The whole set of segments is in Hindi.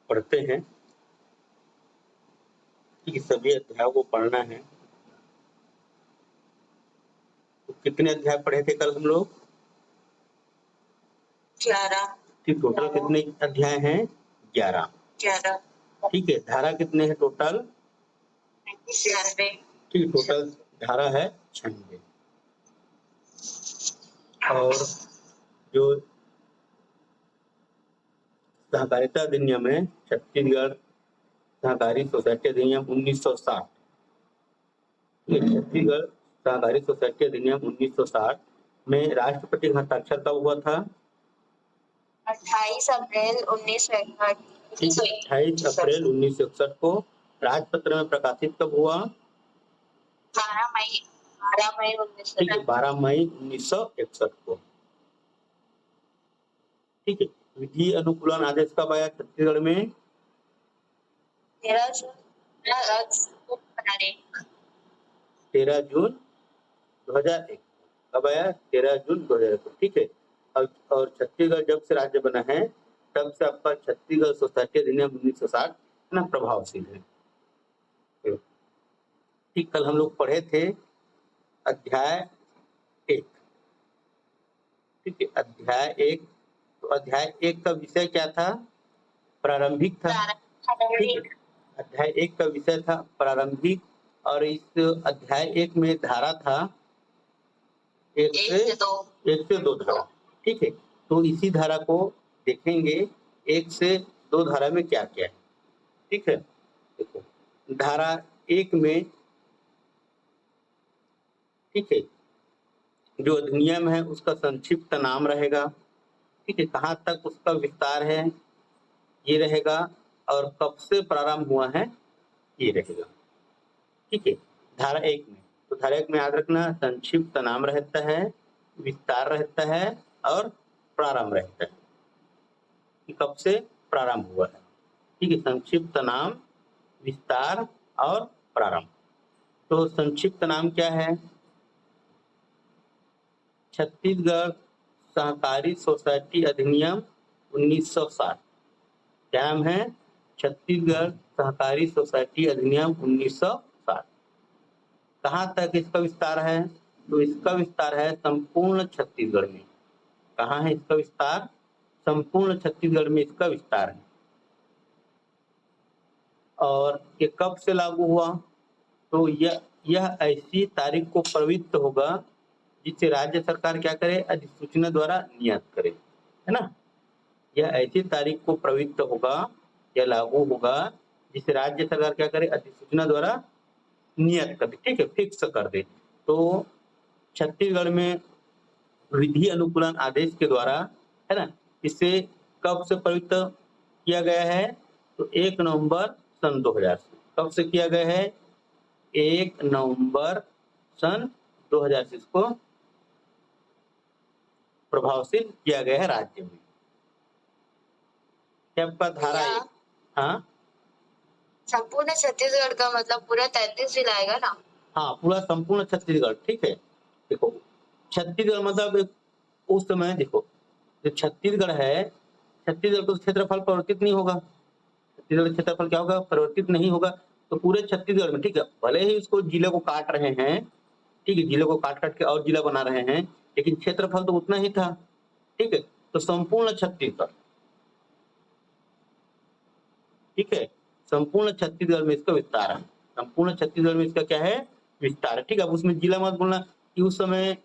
पढ़ते हैं कि सभी अध्यायों को पढ़ना है। तो कितने अध्याय पढ़े थे कल हम लोग? 11। ठीक, टोटल कितने अध्याय हैं? 11। ठीक है, धारा कितने हैं टोटल? 96। ठीक, टोटल धारा है 96। और जो सहकारिता अधिनियम है, छत्तीसगढ़ सहकारी सोसाइटी अधिनियम 1960, छत्तीसगढ़ सहकारी सोसाइटी अधिनियम 1960 में राष्ट्रपति का हस्ताक्षर कब हुआ था? 28 अप्रैल 1961। 28 अप्रैल 1961 को। राजपत्र में प्रकाशित कब हुआ? 12 मई 1961। ठीक है, 12 मई 1961 को। ठीक है, विधि अनुकूलन आदेश कब आया छत्तीसगढ़ में? 13 जून 2001। कब आया? 13 जून 2001। ठीक है, और छत्तीसगढ़ जब से राज्य बना है तब से आपका छत्तीसगढ़ सोसाइटी अधिनियम 1960 ना प्रभावशील है। ठीक, कल हम लोग पढ़े थे अध्याय 1। ठीक है, अध्याय 1। तो अध्याय 1 का विषय क्या था? प्रारंभिक था। ठीक है, अध्याय 1 का विषय था प्रारंभिक, और इस अध्याय 1 में धारा था 1 से 2 धारा। ठीक है, तो इसी धारा को देखेंगे 1 से 2 धारा में क्या क्या है। ठीक है, देखो धारा 1 में, ठीक है, जो अधिनियम है उसका संक्षिप्त नाम रहेगा। ठीक है, कहाँ तक उसका विस्तार है ये रहेगा, और कब से प्रारंभ हुआ है ये रहेगा। ठीक है, धारा 1 में, तो धारा 1 में याद रखना संक्षिप्त नाम रहता है, विस्तार रहता है और प्रारंभ रहता है कि कब से प्रारंभ हुआ है। ठीक है, संक्षिप्त नाम, विस्तार और प्रारंभ। तो संक्षिप्त नाम क्या है? छत्तीसगढ़ सहकारी सोसाइटी अधिनियम 1960। क्या नाम है? छत्तीसगढ़ सहकारी सोसाइटी अधिनियम 1960। कहाँ तक इसका विस्तार है? तो इसका विस्तार है संपूर्ण छत्तीसगढ़ में। कहाँ है इसका विस्तार? संपूर्ण छत्तीसगढ़ में इसका विस्तार है। और ये कब से लागू हुआ? तो यह ऐसी तारीख को प्रवृत्त होगा जिसे राज्य सरकार क्या करे? अधिसूचना द्वारा नियत करे, है ना। यह ऐसी तारीख को प्रवृत्त होगा या लागू होगा जिसे राज्य सरकार क्या करे? अधिसूचना द्वारा नियत कर दे। ठीक है, फिक्स कर दे। तो छत्तीसगढ़ में विधि अनुकूलन आदेश के द्वारा, है ना, इसे कब से प्रवृत्त किया गया है? तो 1 नवंबर सन 2000 से। कब से किया गया है? 1 नवंबर सन 2000 से इसको प्रभावशील किया गया है राज्य में। क्या आपका धारा 1? हाँ, संपूर्ण छत्तीसगढ़ का मतलब पूरा 33 जिला आएगा ना? हाँ, पूरा संपूर्ण छत्तीसगढ़। ठीक है, देखो छत्तीसगढ़ मतलब उस समय देखो जो छत्तीसगढ़ है, छत्तीसगढ़ को क्षेत्रफल परिवर्तित नहीं होगा। छत्तीसगढ़ क्षेत्रफल क्या होगा? परिवर्तित नहीं होगा। तो पूरे छत्तीसगढ़ में, ठीक है, भले ही उसको जिले को काट रहे हैं, ठीक है, जिले को काट काट के और जिला बना रहे हैं, लेकिन क्षेत्रफल तो उतना ही था। ठीक है, तो संपूर्ण छत्तीसगढ़, ठीक है, संपूर्ण छत्तीसगढ़ में इसका विस्तार है। संपूर्ण छत्तीसगढ़ में इसका क्या है? विस्तार है। ठीक है, अब उसमें जिला मत बोलना कि उस समय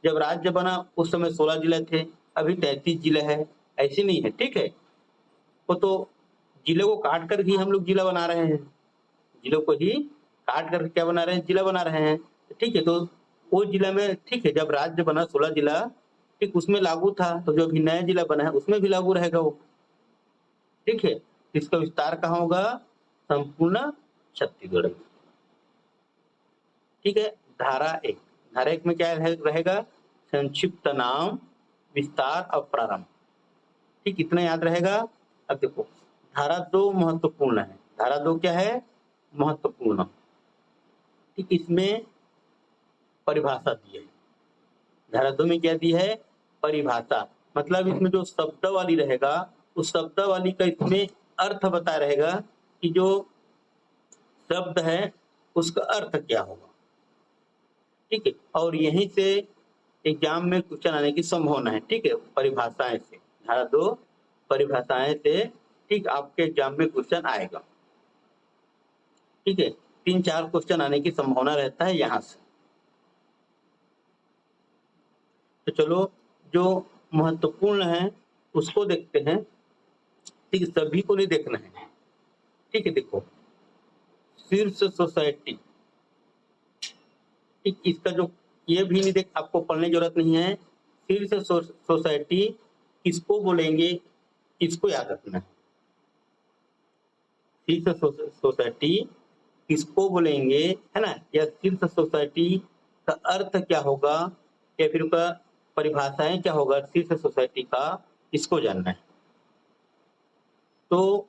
जब राज्य बना उस समय 16 जिले थे, अभी 33 जिले है, ऐसे नहीं है। ठीक है, वो तो जिले को काट कर ही हम लोग जिला बना रहे हैं, जिलों को ही काट कर क्या बना रहे हैं? जिला बना रहे हैं। ठीक है, तो वो जिला में, ठीक है, जब राज्य बना 16 जिला, ठीक, उसमें लागू था, तो जो अभी नया जिला बना है उसमें भी लागू रहेगा वो। ठीक है, इसका विस्तार कहाँ होगा? संपूर्ण छत्तीसगढ़ में। ठीक है, धारा 1। धारा 1 में क्या रहेगा? संक्षिप्त नाम, विस्तार और प्रारंभ। ठीक, इतना याद रहेगा। अब देखो धारा 2 महत्वपूर्ण है। धारा 2 क्या है? महत्वपूर्ण। ठीक, इसमें परिभाषा दी है। धारा 2 में क्या दी है? परिभाषा। मतलब इसमें जो शब्दावली रहेगा उस शब्दावली का इसमें अर्थ बता रहेगा कि जो शब्द है उसका अर्थ क्या होगा, ठीक है। और यहीं से एग्जाम में क्वेश्चन आने की संभावना है, ठीक है। परिभाषाएं से, धारा 2 परिभाषाएं से, ठीक, आपके एग्जाम में क्वेश्चन आएगा, ठीक है। 3-4 क्वेश्चन आने की संभावना रहता है यहाँ से। तो चलो जो महत्वपूर्ण है उसको देखते हैं, ठीक, सभी को नहीं देखना है, ठीक है। देखो, शीर्ष सोसाइटी, ठीक, इसका जो ये भी नहीं आपको पढ़ने की जरूरत नहीं है। शीर्ष सोसाइटी किसको बोलेंगे, इसको याद रखना है। शीर्ष सोसाइटी किसको बोलेंगे, है ना, या शीर्ष सोसाइटी का अर्थ क्या होगा, या फिर उसका परिभाषाएं क्या होगा शीर्ष सोसाइटी का, इसको जानना है। तो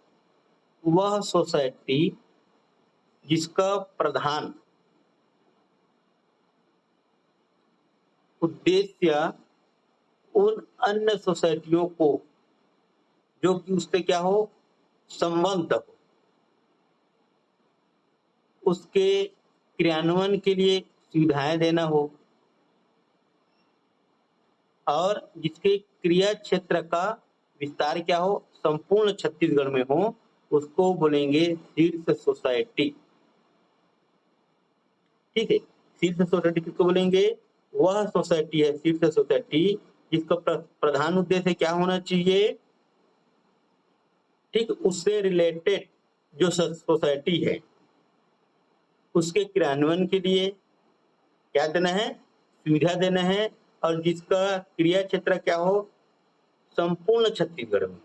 वह सोसाइटी जिसका प्रधान उद्देश्य उन अन्य सोसाइटियों को जो कि उससे क्या हो, संबंध हो, उसके क्रियान्वयन के लिए सुविधाएं देना हो, और जिसके क्रिया क्षेत्र का विस्तार क्या हो, संपूर्ण छत्तीसगढ़ में हो, उसको बोलेंगे शीर्ष सोसाइटी, ठीक है। शीर्ष सोसाइटी किसको बोलेंगे, वह सोसाइटी है शीर्ष सोसाइटी जिसका प्रधान उद्देश्य क्या होना चाहिए, ठीक, उससे रिलेटेड जो सोसाइटी है उसके क्रियान्वयन के लिए क्या देना है, सुविधा देना है, और जिसका क्रिया क्षेत्र क्या हो, संपूर्ण छत्तीसगढ़ में,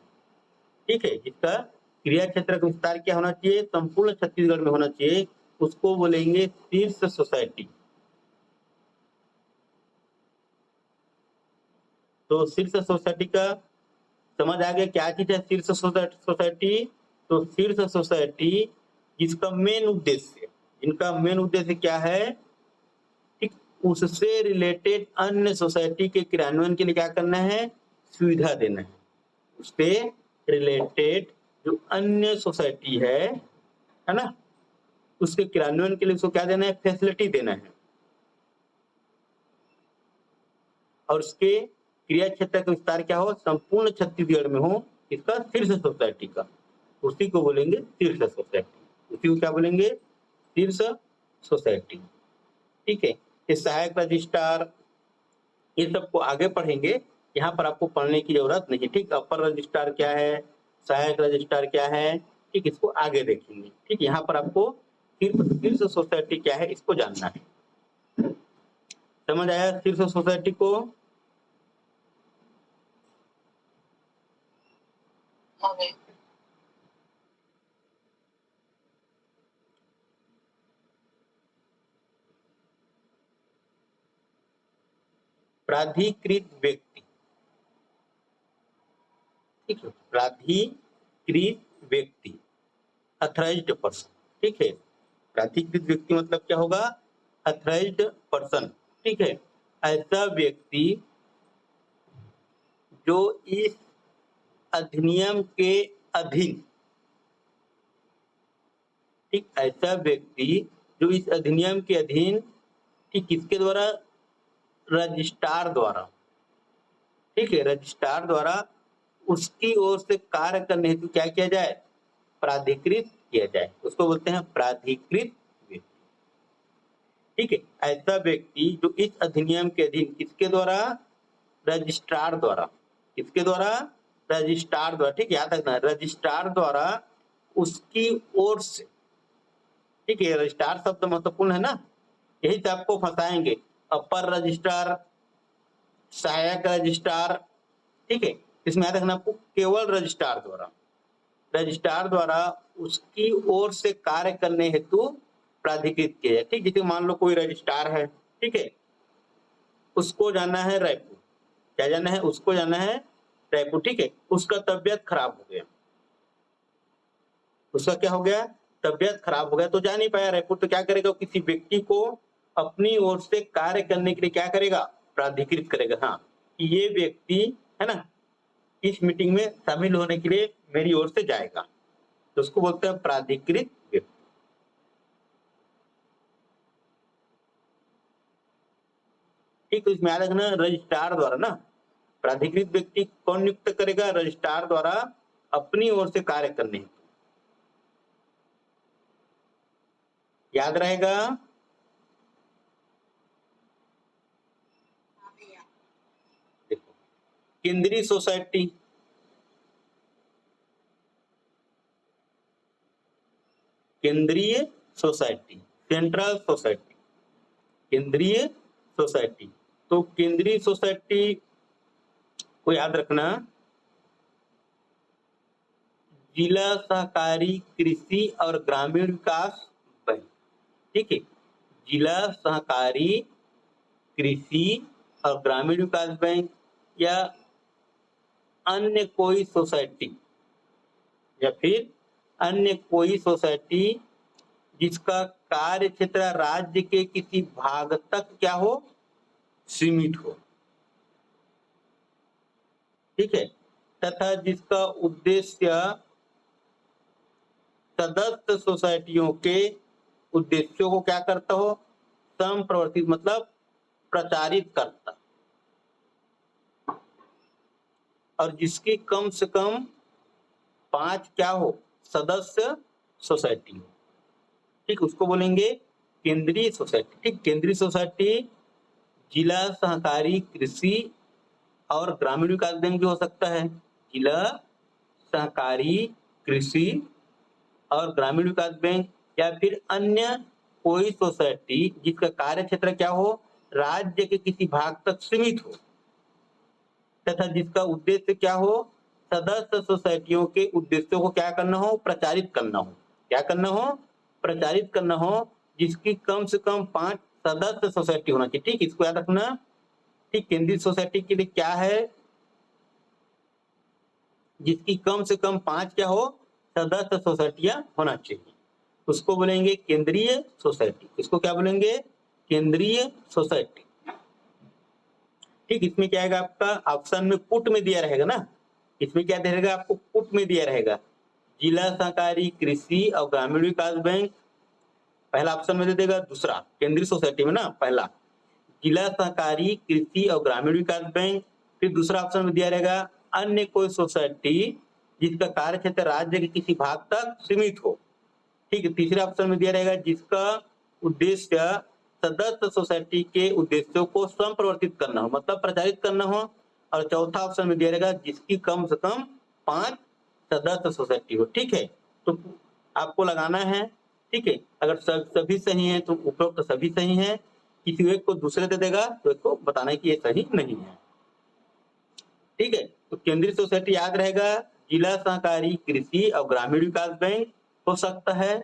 ठीक है। जिसका क्रिया क्षेत्र का विस्तार क्या होना चाहिए, संपूर्ण छत्तीसगढ़ में होना चाहिए, उसको बोलेंगे शीर्ष सोसाइटी। तो शीर्ष सोसाइटी का समझ आ गया क्या चीज है शीर्ष सोसाइटी। तो शीर्ष सोसाइटी जिसका मेन उद्देश्य, इनका मेन उद्देश्य क्या है, ठीक, उससे रिलेटेड अन्य सोसाइटी के क्रियान्वयन के लिए क्या करना है, सुविधा देना है। उससे रिलेटेड जो अन्य सोसाइटी है ना, उसके क्रियान्वयन के लिए उसको क्या देना है, फैसिलिटी देना है, और उसके क्रिया क्षेत्र का विस्तार क्या हो, संपूर्ण छत्तीसगढ़ में हो, इसका शीर्ष सोसाइटी का, उसी को बोलेंगे शीर्ष सोसाइटी। उसी को क्या बोलेंगे, शीर्ष सोसाइटी, ठीक है। ये सहायक रजिस्ट्रार, ये सबको आगे पढ़ेंगे, यहाँ पर आपको पढ़ने की जरूरत नहीं, ठीक। अपर रजिस्ट्रार क्या है, सहायक रजिस्ट्रार क्या है, ठीक, इसको आगे देखेंगे, ठीक। यहाँ पर आपको शीर्ष सोसाइटी क्या है इसको जानना है। समझ आया शीर्ष सोसाइटी को। Okay. प्राधिकृत व्यक्ति, ठीक है, प्राधिकृत व्यक्ति, अथराइज्ड पर्सन, ठीक है। प्राधिकृत व्यक्ति मतलब क्या होगा, अथराइज्ड पर्सन, ठीक है। ऐसा व्यक्ति जो इस अधिनियम के अधीन, ठीक, ऐसा व्यक्ति जो इस अधिनियम के अधीन, ठीक, किसके द्वारा, रजिस्ट्रार द्वारा, ठीक है, रजिस्ट्रार द्वारा उसकी ओर से कार्य करने हेतु क्या किया जाए, प्राधिकृत किया जाए, उसको बोलते हैं प्राधिकृत व्यक्ति, ठीक है। ऐसा व्यक्ति जो इस अधिनियम के अधीन, किसके द्वारा, रजिस्ट्रार द्वारा, किसके द्वारा, रजिस्ट्रार द्वारा, ठीक, याद रखना, रजिस्ट्रार द्वारा उसकी ओर से, ठीक है। रजिस्ट्रार शब्द महत्वपूर्ण है ना, यही से आपको फंसाएंगे, अपर रजिस्ट्रार, सहायक रजिस्ट्रार, ठीक है। इसमें याद रखना आपको केवल रजिस्ट्रार द्वारा, रजिस्ट्रार द्वारा उसकी ओर से कार्य करने हेतु प्राधिकृत किया जाए, ठीक। जैसे मान लो कोई रजिस्ट्रार है, ठीक है, उसको जाना है रायपुर, क्या जाना है, उसको जाना है रायपुर, ठीक है। उसका तबियत खराब हो गया, उसका क्या हो गया, तबियत खराब हो गया, तो जा नहीं पाया रायपुर, तो क्या करेगा, किसी व्यक्ति को अपनी ओर से कार्य करने के लिए क्या करेगा, प्राधिकृत करेगा। हाँ, ये व्यक्ति है ना, इस मीटिंग में शामिल होने के लिए मेरी ओर से जाएगा, तो उसको बोलते हैं प्राधिकृत व्यक्ति। ठीक, तो इसमें याद रखना रजिस्ट्रार द्वारा ना, प्राधिकृत व्यक्ति कौन नियुक्त करेगा? रजिस्ट्रार द्वारा अपनी ओर से कार्य करने हेतु। याद रहेगा? देखो, केंद्रीय सोसाइटी, केंद्रीय सोसाइटी, सेंट्रल सोसाइटी, केंद्रीय सोसाइटी। तो केंद्रीय सोसाइटी को याद रखना, जिला सहकारी कृषि और ग्रामीण विकास बैंक। ठीक है, जिला सहकारी कृषि और ग्रामीण विकास बैंक या अन्य कोई सोसाइटी, या फिर अन्य कोई सोसाइटी जिसका कार्य क्षेत्र राज्य के किसी भाग तक क्या हो? सीमित हो। ठीक है, तथा जिसका उद्देश्य सदस्य सोसाइटियों के उद्देश्यों को क्या करता हो? संप्रवर्तित मतलब प्रचारित करता, और जिसकी कम से कम 5 क्या हो? सदस्य सोसाइटी हो। ठीक, उसको बोलेंगे केंद्रीय सोसाइटी। ठीक, केंद्रीय सोसाइटी जिला सहकारी कृषि और ग्रामीण विकास बैंक भी हो सकता है। जिला सहकारी कृषि और ग्रामीण विकास बैंक, या फिर अन्य कोई सोसाइटी जिसका कार्य क्षेत्र क्या हो? राज्य के किसी भाग तक सीमित हो, तथा जिसका उद्देश्य क्या हो? सदस्य सोसाइटियों के उद्देश्यों को क्या करना हो? प्रचारित करना हो। क्या करना हो? प्रचारित करना हो, जिसकी कम से कम 5 सदस्य सोसाइटी होना चाहिए। ठीक, इसको याद रखना। ठीक, केंद्रीय सोसाइटी के लिए क्या है? जिसकी कम से कम 5 क्या हो? सदस्य सोसाइटियां होना चाहिए, उसको बोलेंगे केंद्रीय सोसाइटी। इसको क्या बोलेंगे? केंद्रीय सोसाइटी। ठीक, इसमें क्या आएगा आपका? ऑप्शन में पुट में दिया रहेगा ना, इसमें क्या दे रहेगा आपको? पुट में दिया रहेगा जिला सहकारी कृषि और ग्रामीण विकास बैंक, पहला ऑप्शन में दे देगा। दूसरा केंद्रीय सोसाइटी में ना, पहला जिला सहकारी कृषि और ग्रामीण विकास बैंक, फिर दूसरा ऑप्शन में दिया रहेगा अन्य कोई सोसाइटी जिसका कार्य क्षेत्र राज्य के किसी भाग तक सीमित हो। ठीक है, तीसरे ऑप्शन में दिया रहेगा जिसका उद्देश्य सदस्य सोसाइटी के उद्देश्यों को संप्रवर्तित करना हो, मतलब प्रचारित करना हो। और चौथा ऑप्शन में दिया रहेगा जिसकी कम से कम 5 सदस्य सोसाइटी हो। ठीक है, तो आपको लगाना है। ठीक है, अगर सभी सही है तो उपरोक्त सभी सही है, किसी एक को दूसरे दे देगा तो एक को बताना है कि ये सही नहीं है। ठीक है, तो केंद्रीय सोसाइटी याद रहेगा जिला सहकारी कृषि और ग्रामीण विकास बैंक हो सकता है,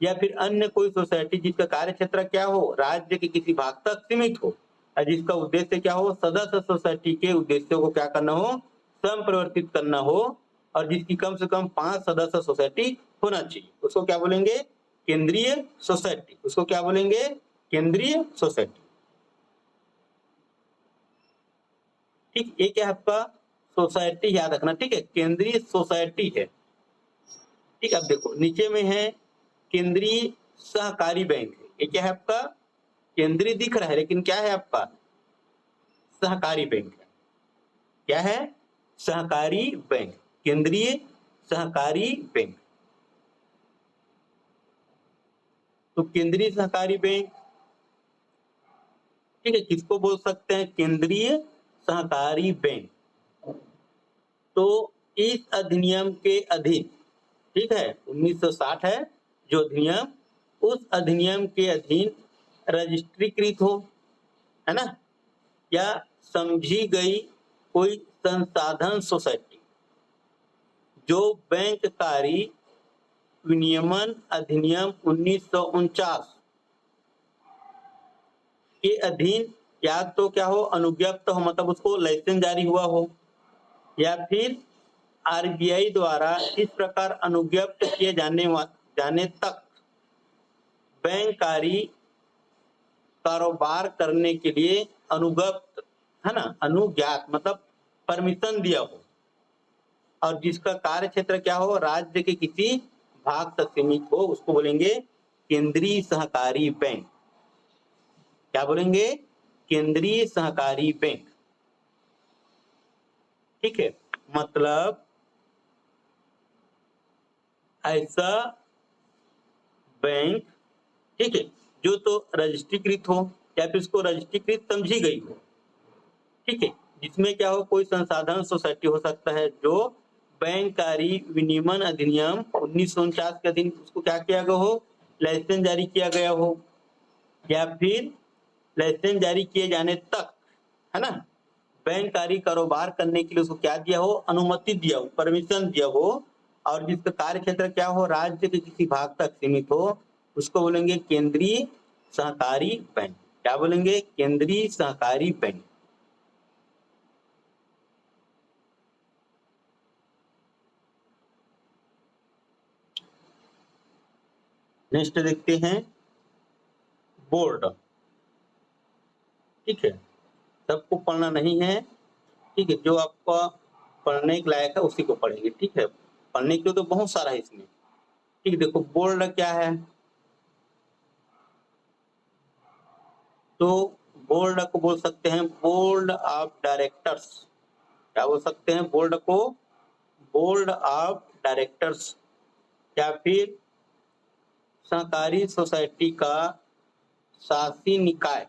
या फिर अन्य कोई सोसाइटी जिसका कार्य क्षेत्र क्या हो? राज्य के किसी भाग तक सीमित हो, और जिसका उद्देश्य क्या हो? सदस्य सोसाइटी के उद्देश्यों को क्या करना हो? संप्रवर्तित करना हो, और जिसकी कम से कम 5 सदस्य सोसाइटी होना चाहिए, उसको क्या बोलेंगे? केंद्रीय सोसाइटी। उसको क्या बोलेंगे? केंद्रीय सोसाइटी। ठीक, ये क्या है आपका? सोसाइटी याद रखना। ठीक है, केंद्रीय सोसाइटी है। ठीक, अब देखो नीचे में है केंद्रीय सहकारी बैंक। ये क्या है आपका? केंद्रीय दिख रहा है लेकिन क्या है आपका? सहकारी बैंक है। क्या है? सहकारी बैंक, केंद्रीय सहकारी बैंक। तो केंद्रीय सहकारी बैंक, ठीक है, किसको बोल सकते हैं? केंद्रीय सहकारी बैंक। तो इस अधिनियम के अधीन, ठीक है, 1960 है जो अधिनियम, उस अधिनियम के अधीन रजिस्ट्रीकृत हो, है ना, या समझी गई कोई संसाधन सोसाइटी जो बैंककारी विनियमन अधिनियम 1949 के अधीन या तो क्या हो? अनुज्ञप्त हो, मतलब उसको लाइसेंस जारी हुआ हो, या फिर आरबीआई द्वारा इस प्रकार अनुज्ञप्त किए जाने तक बैंककारी कारोबार करने के लिए अनुज्ञप्त, है ना, अनुज्ञात मतलब परमिशन दिया हो, और जिसका कार्य क्षेत्र क्या हो, राज्य के किसी भाग तक सीमित हो, उसको बोलेंगे केंद्रीय सहकारी बैंक। क्या बोलेंगे? केंद्रीय सहकारी बैंक। ठीक है, मतलब ऐसा बैंक, ठीक है, जो तो रजिस्ट्रीकृत हो या फिर उसको रजिस्ट्रीकृत समझी गई हो, ठीक है, जिसमें क्या हो, कोई संसाधन सोसाइटी हो सकता है जो बैंककारी विनियमन अधिनियम 1949 के अधीन उसको क्या किया गया हो, लाइसेंस जारी किया गया हो, या फिर लाइसेंस जारी किए जाने तक, है ना, बैंककारी कारोबार करने के लिए उसको क्या दिया हो, अनुमति दिया हो, परमिशन दिया हो, और जिसका कार्य क्षेत्र क्या हो, राज्य के किसी भाग तक सीमित हो, उसको बोलेंगे केंद्रीय सहकारी बैंक। क्या बोलेंगे? केंद्रीय सहकारी बैंक। नेक्स्ट देखते हैं बोर्ड। ठीक है, सबको पढ़ना नहीं है, ठीक है, जो आपका पढ़ने के लायक है उसी को पढ़ेंगे। ठीक है, पढ़ने के लिए तो बहुत सारा है इसमें। ठीक है, देखो बोर्ड क्या है, तो बोर्ड को बोल सकते हैं बोर्ड ऑफ डायरेक्टर्स। क्या बोल सकते हैं बोर्ड को? बोर्ड ऑफ डायरेक्टर्स, या फिर सहकारी सोसाइटी का शासी निकाय,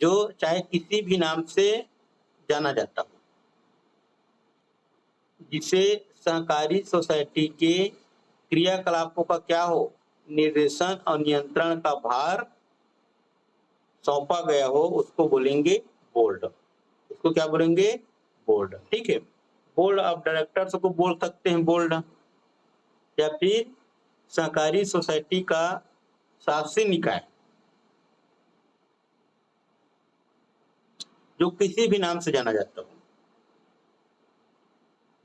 जो चाहे किसी भी नाम से जाना जाता हो, जिसे सहकारी सोसाइटी के क्रियाकलापों का क्या हो, निर्देशन और नियंत्रण का भार सौंपा गया हो, उसको बोलेंगे बोर्ड। उसको क्या बोलेंगे? बोर्ड। ठीक है, बोर्ड ऑफ डायरेक्टर्स को बोल सकते हैं बोर्ड, या फिर सहकारी सोसाइटी का शासी निकाय, जो किसी भी नाम से जाना जाता हो,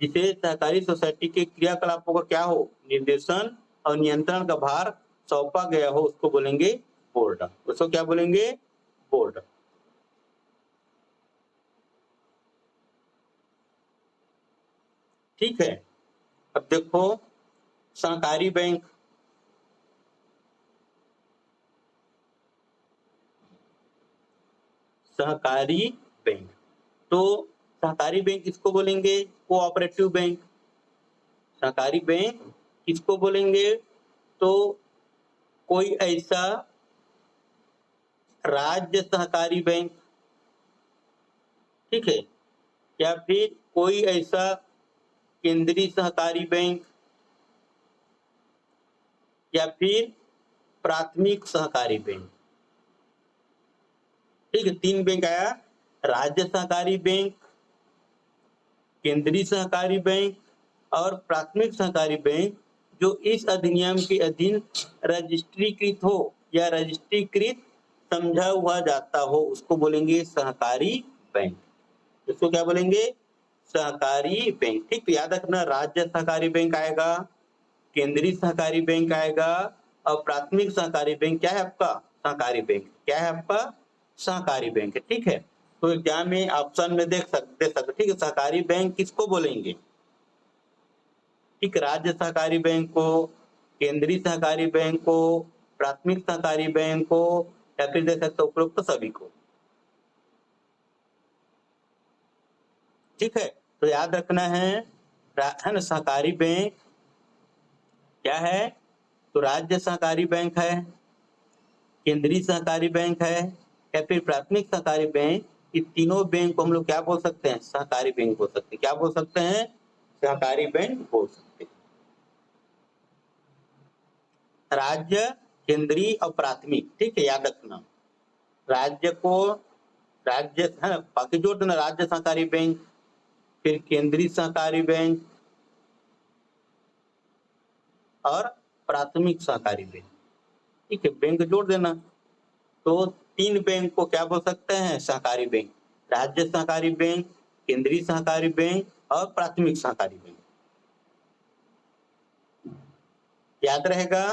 जिसे सहकारी सोसाइटी के क्रियाकलापों का क्या हो, निर्देशन और नियंत्रण का भार सौंपा गया हो, उसको बोलेंगे बोर्ड। उसको क्या बोलेंगे? बोर्ड। ठीक है, अब देखो सहकारी बैंक। सहकारी बैंक, तो सहकारी बैंक किसको बोलेंगे? Cooperative bank. सहकारी बैंक किसको बोलेंगे? तो कोई ऐसा राज्य सहकारी बैंक, ठीक है, या फिर कोई ऐसा केंद्रीय सहकारी बैंक, या फिर प्राथमिक सहकारी बैंक। ठीक है, 3 बैंक आया, राज्य सहकारी बैंक, केंद्रीय सहकारी बैंक और प्राथमिक सहकारी बैंक, जो इस अधिनियम के अधीन रजिस्ट्रीकृत हो या रजिस्ट्रीकृत समझा हुआ जाता हो, उसको बोलेंगे सहकारी बैंक। इसको क्या बोलेंगे? सहकारी बैंक। ठीक, तो याद रखना, राज्य सहकारी बैंक आएगा, केंद्रीय सहकारी बैंक आएगा, और प्राथमिक सहकारी बैंक क्या है आपका? सहकारी बैंक। क्या है आपका? सहकारी बैंक। ठीक है, तो एग्जाम में ऑप्शन में देख सकते, ठीक है, सहकारी बैंक किसको बोलेंगे? ठीक, राज्य सहकारी बैंक को, केंद्रीय सहकारी बैंक को, प्राथमिक सहकारी बैंक को, या फिर देख सकते उपरोक्त सभी को। ठीक है, तो याद रखना है ना, सहकारी बैंक क्या है? तो राज्य सहकारी बैंक है, केंद्रीय सहकारी बैंक है, या फिर प्राथमिक सहकारी बैंक। इस तीनों बैंक को हम लोग क्या बोल सकते हैं? सहकारी बैंक बोल सकते हैं। क्या बोल सकते हैं? सहकारी बैंक बोल सकते हैं। राज्य, केंद्रीय और प्राथमिक, ठीक है, याद रखना। राज्य को राज्य है ना, बाकी जोड़ देना, राज्य सहकारी बैंक, फिर केंद्रीय सहकारी बैंक और प्राथमिक सहकारी बैंक। ठीक है, बैंक जोड़ देना, तो 3 बैंक को क्या बोल सकते हैं? सहकारी बैंक। राज्य सहकारी बैंक, केंद्रीय सहकारी बैंक और प्राथमिक सहकारी बैंक। याद रहेगा?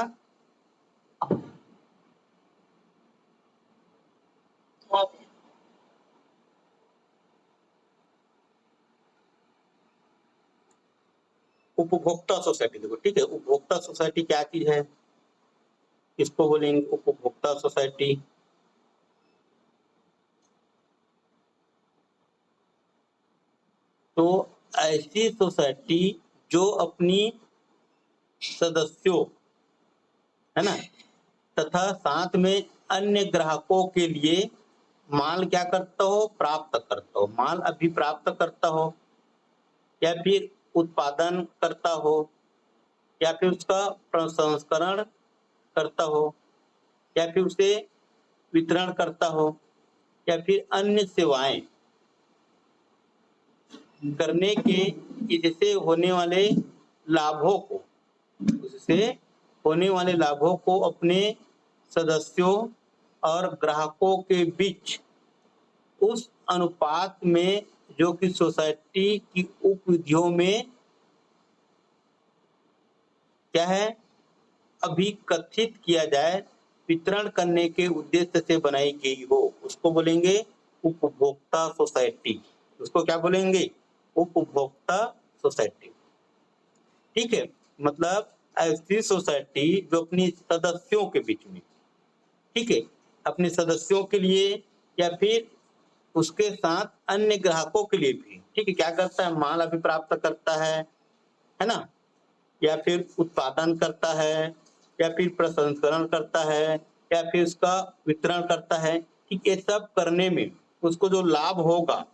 हाँ। उपभोक्ता सोसाइटी देखो, ठीक है। उपभोक्ता सोसाइटी क्या चीज है, किसको बोलेंगे उपभोक्ता सोसाइटी? तो ऐसी सोसाइटी जो अपनी सदस्यों, है ना, तथा साथ में अन्य ग्राहकों के लिए माल क्या करता हो, प्राप्त करता हो, माल अभी प्राप्त करता हो, या फिर उत्पादन करता हो, या फिर उसका प्रसंस्करण करता हो, या फिर उसे वितरण करता हो, या फिर अन्य सेवाएं करने के इससे होने वाले लाभों को, उससे होने वाले लाभों को अपने सदस्यों और ग्राहकों के बीच उस अनुपात में जो कि सोसाइटी की उपविधियों में क्या है, अभी कथित किया जाए, वितरण करने के उद्देश्य से बनाई गई हो, उसको बोलेंगे उपभोक्ता सोसाइटी। उसको क्या बोलेंगे, उपभोक्ता सोसाइटी। ठीक है, मतलब ऐसी सोसाइटी जो अपनी सदस्यों के बीच में, ठीक है, अपने सदस्यों के लिए या फिर उसके साथ अन्य ग्राहकों के लिए भी, ठीक है, क्या करता है, माल अभी प्राप्त करता है ना, या फिर उत्पादन करता है, या फिर प्रसंस्करण करता है, या फिर उसका वितरण करता है, ठीक, ये सब करने में उसको जो लाभ होगा,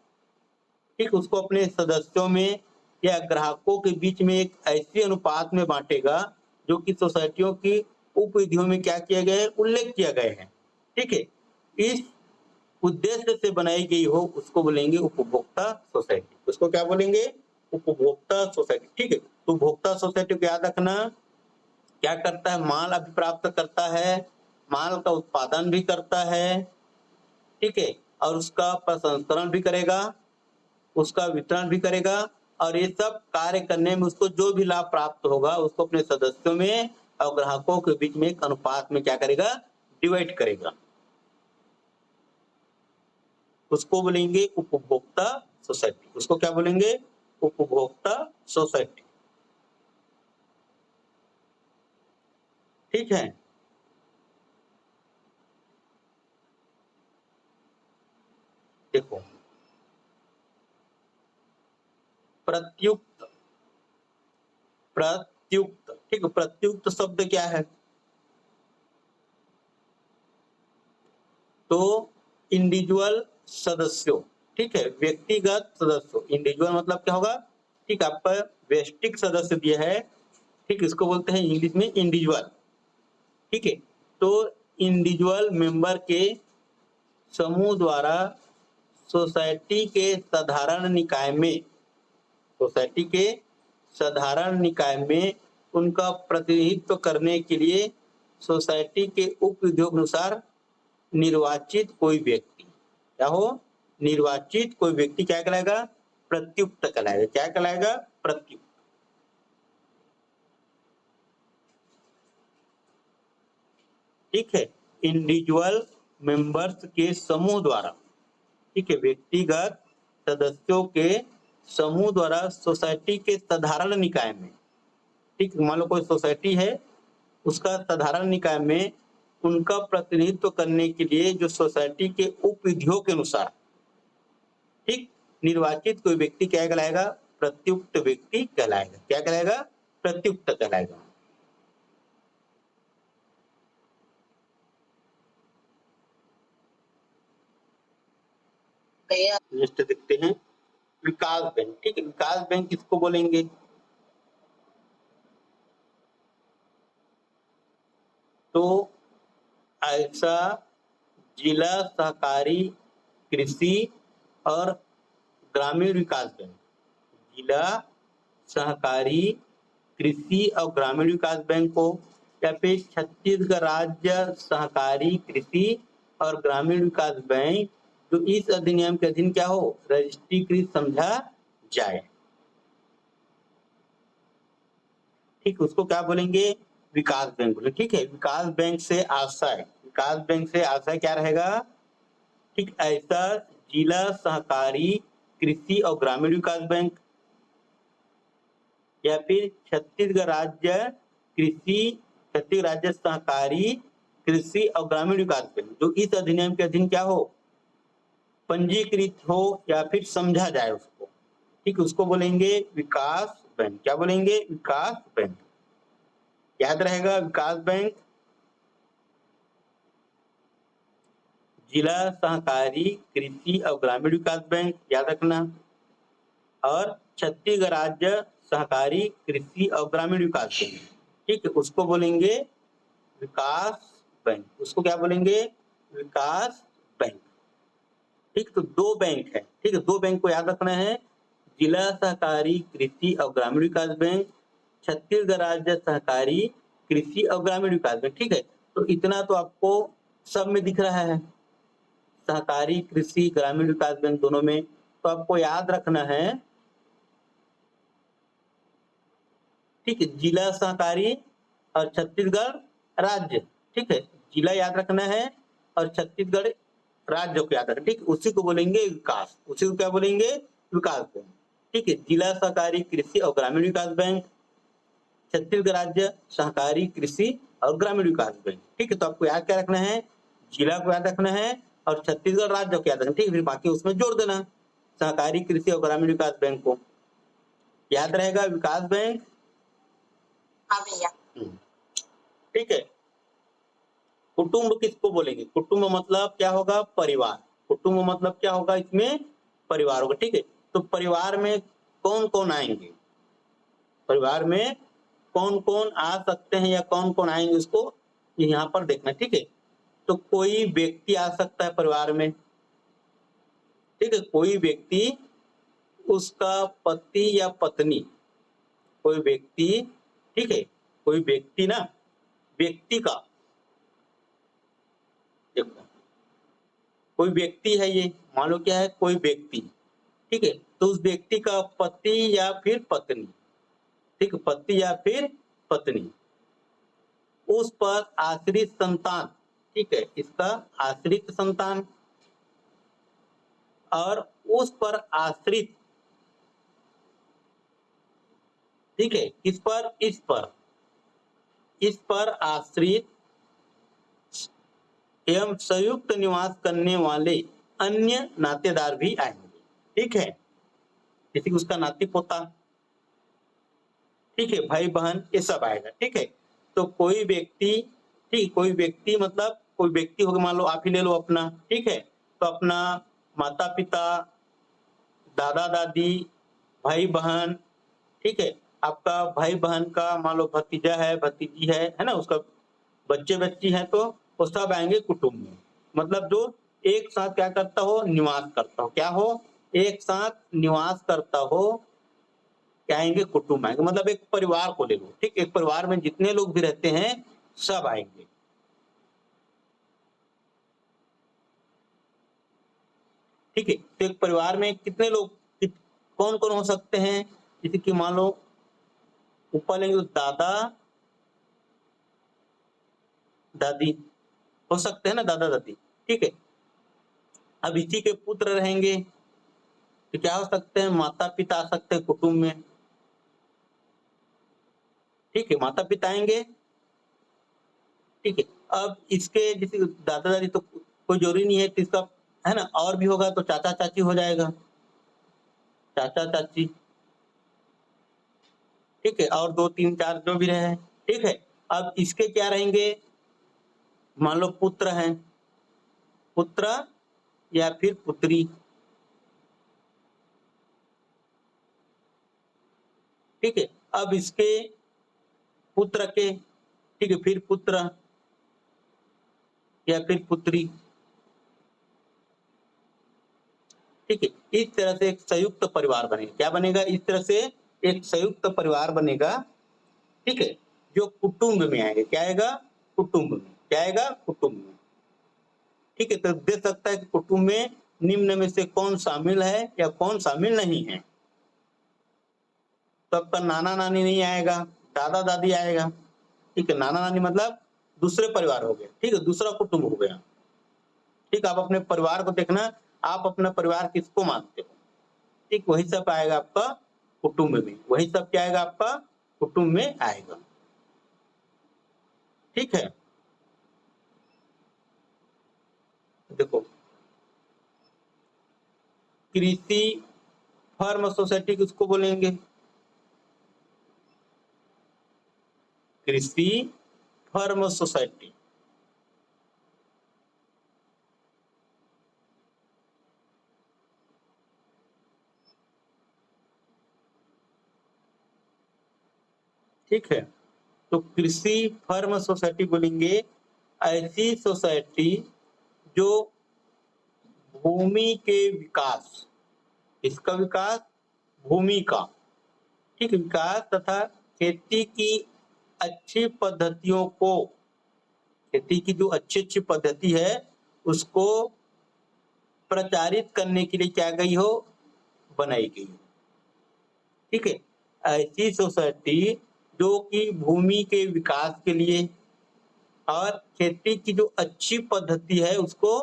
ठीक, उसको अपने सदस्यों में या ग्राहकों के बीच में एक ऐसी अनुपात में बांटेगा जो कि सोसाइटियों की उपविधियों में क्या किया गया है, उल्लेख किया गया है। ठीक है, इस उद्देश्य से बनाई गई हो उसको बोलेंगे उपभोक्ता सोसाइटी। उसको क्या बोलेंगे, उपभोक्ता सोसाइटी। ठीक है, तो उपभोक्ता सोसाइटी को याद रखना, क्या करता है, माल अभी प्राप्त करता है, माल का उत्पादन भी करता है, ठीक है, और उसका प्रसंस्करण भी करेगा, उसका वितरण भी करेगा, और ये सब कार्य करने में उसको जो भी लाभ प्राप्त होगा उसको अपने सदस्यों में और ग्राहकों के बीच में एक अनुपात में क्या करेगा, डिवाइड करेगा। उसको बोलेंगे उपभोक्ता सोसाइटी। उसको क्या बोलेंगे, उपभोक्ता सोसाइटी। ठीक है, देखो प्रत्युक्त, प्रत्युक्त, ठीक है, प्रत्युक्त शब्द क्या है, तो इंडिविजुअल सदस्यों, ठीक है, व्यक्तिगत सदस्यों। इंडिविजुअल मतलब क्या होगा, ठीक, आपका व्यष्टिक सदस्य दिया है, ठीक, इसको बोलते हैं इंग्लिश में इंडिविजुअल। ठीक है, तो इंडिविजुअल मेंबर के समूह द्वारा सोसाइटी के साधारण निकाय में, सोसाइटी के साधारण निकाय में उनका प्रतिनिधित्व करने के लिए सोसाइटी के उपविधियों के अनुसार निर्वाचित कोई व्यक्ति, क्या हो, निर्वाचित कोई व्यक्ति क्या कहलाएगा, प्रत्युक्त कहलाएगा। क्या कहलाएगा, प्रत्युक्त। ठीक है, इंडिविजुअल मेंबर्स के समूह द्वारा, ठीक है, व्यक्तिगत सदस्यों के समूह द्वारा सोसाइटी के साधारण निकाय में, ठीक, मान लो कोई सोसाइटी है, उसका साधारण निकाय में उनका प्रतिनिधित्व करने के लिए जो सोसाइटी के उपविधियों के अनुसार, ठीक, निर्वाचित कोई व्यक्ति क्या कहलाएगा, प्रत्युक्त व्यक्ति कहलाएगा। क्या कहलाएगा, प्रत्युक्त कहलाएगा। नेक्स्ट देखते हैं विकास बैंक। ठीक है, विकास बैंक किसको बोलेंगे, तो ऐसा जिला सहकारी कृषि और ग्रामीण विकास बैंक, जिला सहकारी कृषि और ग्रामीण विकास बैंक को, या फिर छत्तीसगढ़ राज्य सहकारी कृषि और ग्रामीण विकास बैंक जो इस अधिनियम के अधीन क्या हो, रजिस्ट्रीकृत समझा जाए। ठीक, उसको क्या बोलेंगे, विकास बैंक बोले। ठीक है, विकास बैंक से आशय, विकास बैंक से आशय क्या रहेगा, ठीक, ऐसा जिला सहकारी कृषि और ग्रामीण विकास बैंक, या फिर छत्तीसगढ़ राज्य सहकारी कृषि और ग्रामीण विकास बैंक, जो इस अधिनियम के अधीन क्या हो, पंजीकृत हो या फिर समझा जाए उसको, ठीक, उसको बोलेंगे विकास बैंक। क्या बोलेंगे? विकास बैंक। याद रहेगा, विकास बैंक, जिला सहकारी कृषि और ग्रामीण विकास बैंक याद रखना, और छत्तीसगढ़ राज्य सहकारी कृषि और ग्रामीण विकास बैंक, ठीक है, उसको बोलेंगे विकास बैंक। उसको क्या बोलेंगे? विकास बैंक। ठीक, तो दो बैंक है, ठीक है, दो बैंक को याद रखना है, जिला सहकारी कृषि और ग्रामीण विकास बैंक, छत्तीसगढ़ राज्य सहकारी कृषि और ग्रामीण विकास बैंक। ठीक है, तो इतना तो आपको सब में दिख रहा है, सहकारी कृषि ग्रामीण विकास बैंक दोनों में, तो आपको याद रखना है, ठीक है, जिला सहकारी और छत्तीसगढ़ राज्य, ठीक है, जिला याद रखना है और छत्तीसगढ़ राज्य को याद रखना, ठीक, उसी को बोलेंगे विकास, उसी को क्या बोलेंगे? विकास बैंक। ठीक है, जिला सहकारी कृषि और ग्रामीण विकास बैंक, छत्तीसगढ़ राज्य सहकारी कृषि और ग्रामीण विकास बैंक। ठीक है, तो आपको याद क्या रखना है? जिला को याद रखना है और छत्तीसगढ़ राज्य को याद रखना, ठीक है, फिर बाकी उसमें जोड़ देना सहकारी कृषि और ग्रामीण विकास बैंक को। याद रहेगा विकास बैंक। हाँ भैया। ठीक है, कुटुंब किसको बोलेंगे? कुटुंब मतलब क्या होगा? परिवार। कुटुंब मतलब क्या होगा? इसमें परिवार होगा। ठीक है, तो परिवार में कौन कौन आएंगे? परिवार में कौन कौन आ सकते हैं या कौन कौन आएंगे, उसको यहाँ पर देखना। ठीक है, तो कोई व्यक्ति आ सकता है परिवार में, ठीक है, कोई व्यक्ति, उसका पति या पत्नी, कोई व्यक्ति, ठीक है, कोई व्यक्ति ना, व्यक्ति का, देखो कोई व्यक्ति है, ये मान लो क्या है, कोई व्यक्ति, ठीक है, तो उस व्यक्ति का पति या फिर पत्नी, ठीक, पति या फिर पत्नी, उस पर आश्रित संतान, ठीक है, इसका आश्रित संतान, और उस पर आश्रित, ठीक है, किस पर? इस पर आश्रित एवं संयुक्त निवास करने वाले अन्य नातेदार भी आएंगे। ठीक है, जैसे कि उसका नाती पोता, ठीक है, भाई बहन, ये सब आएगा। ठीक है, तो कोई व्यक्ति, ठीक, कोई व्यक्ति मतलब कोई व्यक्ति होगा, मान लो आप ही ले लो अपना, ठीक है, तो अपना माता पिता, दादा दादी, भाई बहन, ठीक है, आपका भाई बहन का मान लो भतीजा है, भतीजी है ना, उसका बच्चे बच्ची है, तो वो सब आएंगे कुटुंब में। मतलब जो एक साथ क्या करता हो? निवास करता हो। क्या हो? एक साथ निवास करता हो, क्या आएंगे? कुटुंब आएंगे। मतलब एक परिवार को ले लो, ठीक, एक परिवार में जितने लोग भी रहते हैं सब आएंगे। ठीक है, तो एक परिवार में कितने लोग, कौन कौन हो सकते हैं? जैसे कि मान लो ऊपर लेंगे तो दादा दादी हो सकते हैं ना, दादा दादी। ठीक है, अब इसी के पुत्र रहेंगे तो क्या हो सकते हैं? माता पिता आ सकते हैं कुटुंब में। ठीक है, माता पिता आएंगे। ठीक है, अब इसके जैसे दादा दादी तो कोई जरूरी नहीं है कि इसका, है ना, और भी होगा तो चाचा चाची हो जाएगा, चाचा चाची। ठीक है, और 2 3 4 जो भी रहे। ठीक है, अब इसके क्या रहेंगे? मान लो पुत्र हैं, पुत्र या फिर पुत्री। ठीक है, अब इसके पुत्र के, ठीक है, फिर पुत्र या फिर पुत्री। ठीक है, इस तरह से एक संयुक्त परिवार बनेगा। क्या बनेगा? इस तरह से एक संयुक्त परिवार बनेगा। ठीक है, जो कुटुंब में आएगा। क्या आएगा? कुटुंब में। क्या आएगा? कुटुंब में। ठीक है, तो देख सकता है कि कुटुंब में निम्न में से कौन शामिल है या कौन शामिल नहीं है। तो आपका नाना नानी नहीं आएगा, दादा दादी आएगा। ठीक है, नाना नानी मतलब दूसरे परिवार हो गए। ठीक है, दूसरा कुटुंब हो गया। ठीक, आप अपने परिवार को देखना, आप अपना परिवार किसको मानते हो? ठीक, वही सब आएगा आपका कुटुंब में, वही सब क्या आएगा आपका कुटुंब में आएगा। ठीक है, देखो कृषि फर्म सोसाइटी किसको बोलेंगे? कृषि फर्म सोसाइटी। ठीक है, तो कृषि फर्म सोसाइटी बोलेंगे ऐसी सोसाइटी जो भूमि के विकास, इसका विकास, भूमि का, ठीक, विकास तथा खेती की अच्छी पद्धतियों को, खेती की जो अच्छी अच्छी पद्धति है उसको प्रचारित करने के लिए क्या गई हो, बनाई गई हो। ठीक है, ऐसी सोसाइटी जो कि भूमि के विकास के लिए और खेती की जो अच्छी पद्धति है उसको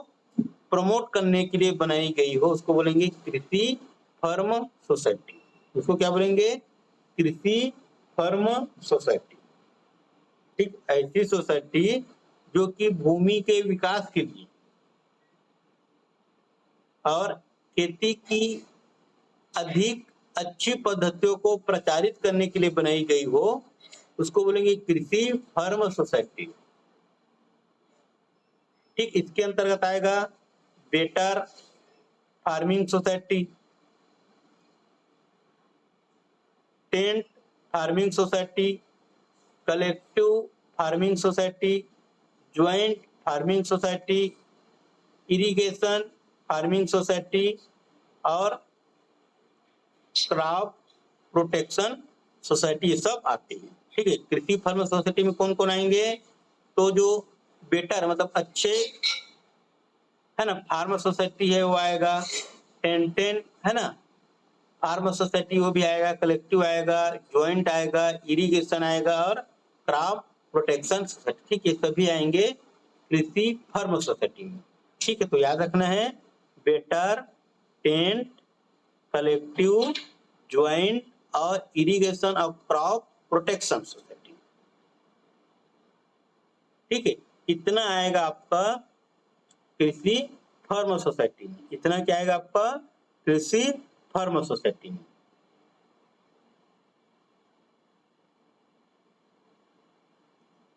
प्रमोट करने के लिए बनाई गई हो, उसको बोलेंगे कृषि फर्म सोसाइटी। उसको क्या बोलेंगे? कृषि फर्म सोसाइटी। ठीक, ऐसी सोसाइटी जो कि भूमि के विकास के लिए और खेती की अधिक अच्छी पद्धतियों को प्रचारित करने के लिए बनाई गई हो, उसको बोलेंगे कृषि फर्म सोसाइटी। ठीक, इसके अंतर्गत आएगा better farming society, tent farming society, collective farming society, joint farming society, irrigation farming society और क्रॉप प्रोटेक्शन सोसाइटी, ये सब आती है। ठीक है, कृषि फर्म सोसाइटी में कौन कौन आएंगे? तो जो बेटर मतलब अच्छे है ना फार्म सोसाइटी है वो आएगा, टेन है ना फार्म सोसाइटी वो भी आएगा, कलेक्टिव आएगा, ज्वाइंट आएगा, इरिगेशन आएगा और क्रॉप प्रोटेक्शन सोसाइटी। ठीक है, सभी आएंगे कृषि फर्म सोसाइटी में। ठीक है, तो याद रखना है बेटर, टेंट, कलेक्टिव, ज्वाइंट और इरिगेशन और क्रॉप प्रोटेक्शन सोसाइटी। ठीक है, इतना आएगा आपका कृषि फर्म सोसाइटी में। इतना क्या आएगा आपका कृषि फर्म सोसाइटी में।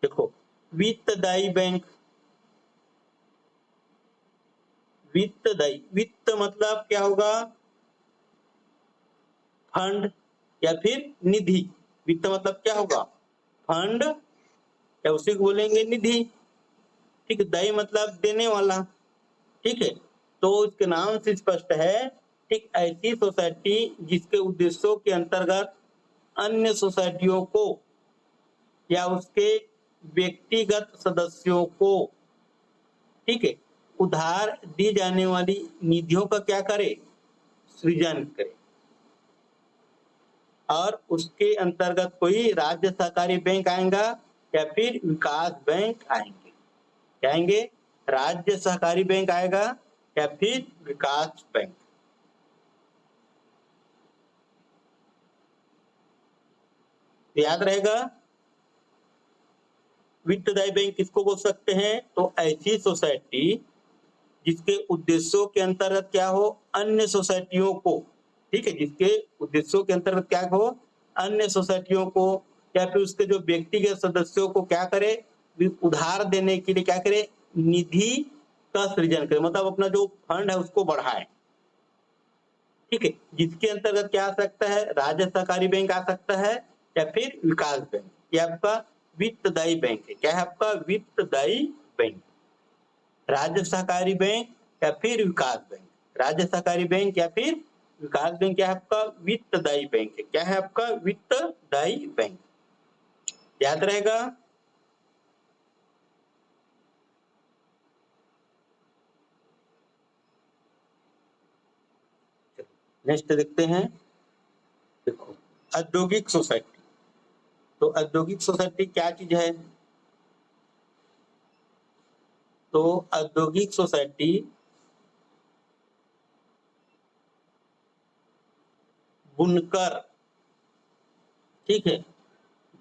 देखो वित्तदायी बैंक, वित्तदायी, वित्त मतलब क्या होगा? फंड या फिर निधि। वित्त मतलब क्या होगा? फंड या उसी को बोलेंगे निधि। ठीक है, दायी मतलब देने वाला। ठीक है, तो इसके नाम से स्पष्ट है। ठीक, ऐसी सोसाइटी जिसके उद्देश्यों के अंतर्गत अन्य सोसाइटियों को या उसके व्यक्तिगत सदस्यों को, ठीक है, उधार दी जाने वाली निधियों का क्या करे? सृजन करे। और उसके अंतर्गत कोई राज्य सहकारी बैंक आएगा या फिर विकास बैंक आएंगे। क्या आएंगे? राज्य सहकारी बैंक आएगा या फिर विकास बैंक। याद रहेगा वित्तदायी बैंक किसको बोल सकते हैं? तो ऐसी सोसाइटी जिसके उद्देश्यों के अंतर्गत क्या हो? अन्य सोसाइटियों को, ठीक है, जिसके उद्देश्यों के अंतर्गत क्या हो? अन्य सोसाइटियों को या फिर उसके जो व्यक्तिगत सदस्यों को क्या करे? उधार देने के लिए क्या करे? निधि का सृजन करे, मतलब अपना जो फंड है उसको बढ़ाए। ठीक है, जिसके अंतर्गत क्या आ सकता है? राज्य सहकारी बैंक आ सकता है या फिर विकास बैंक। ये आपका वित्तदायी बैंक है। क्या है आपका? वित्तदायी बैंक। राज्य सहकारी बैंक या फिर विकास बैंक। राज्य सहकारी बैंक या फिर विकास बैंक क्या है आपका? वित्तदायी बैंक है। क्या है आपका? वित्तदायी बैंक। याद रहेगा। नेक्स्ट देखते हैं। देखो औद्योगिक सोसाइटी, तो औद्योगिक सोसाइटी क्या चीज है? तो औद्योगिक सोसाइटी बुनकर ठीक है।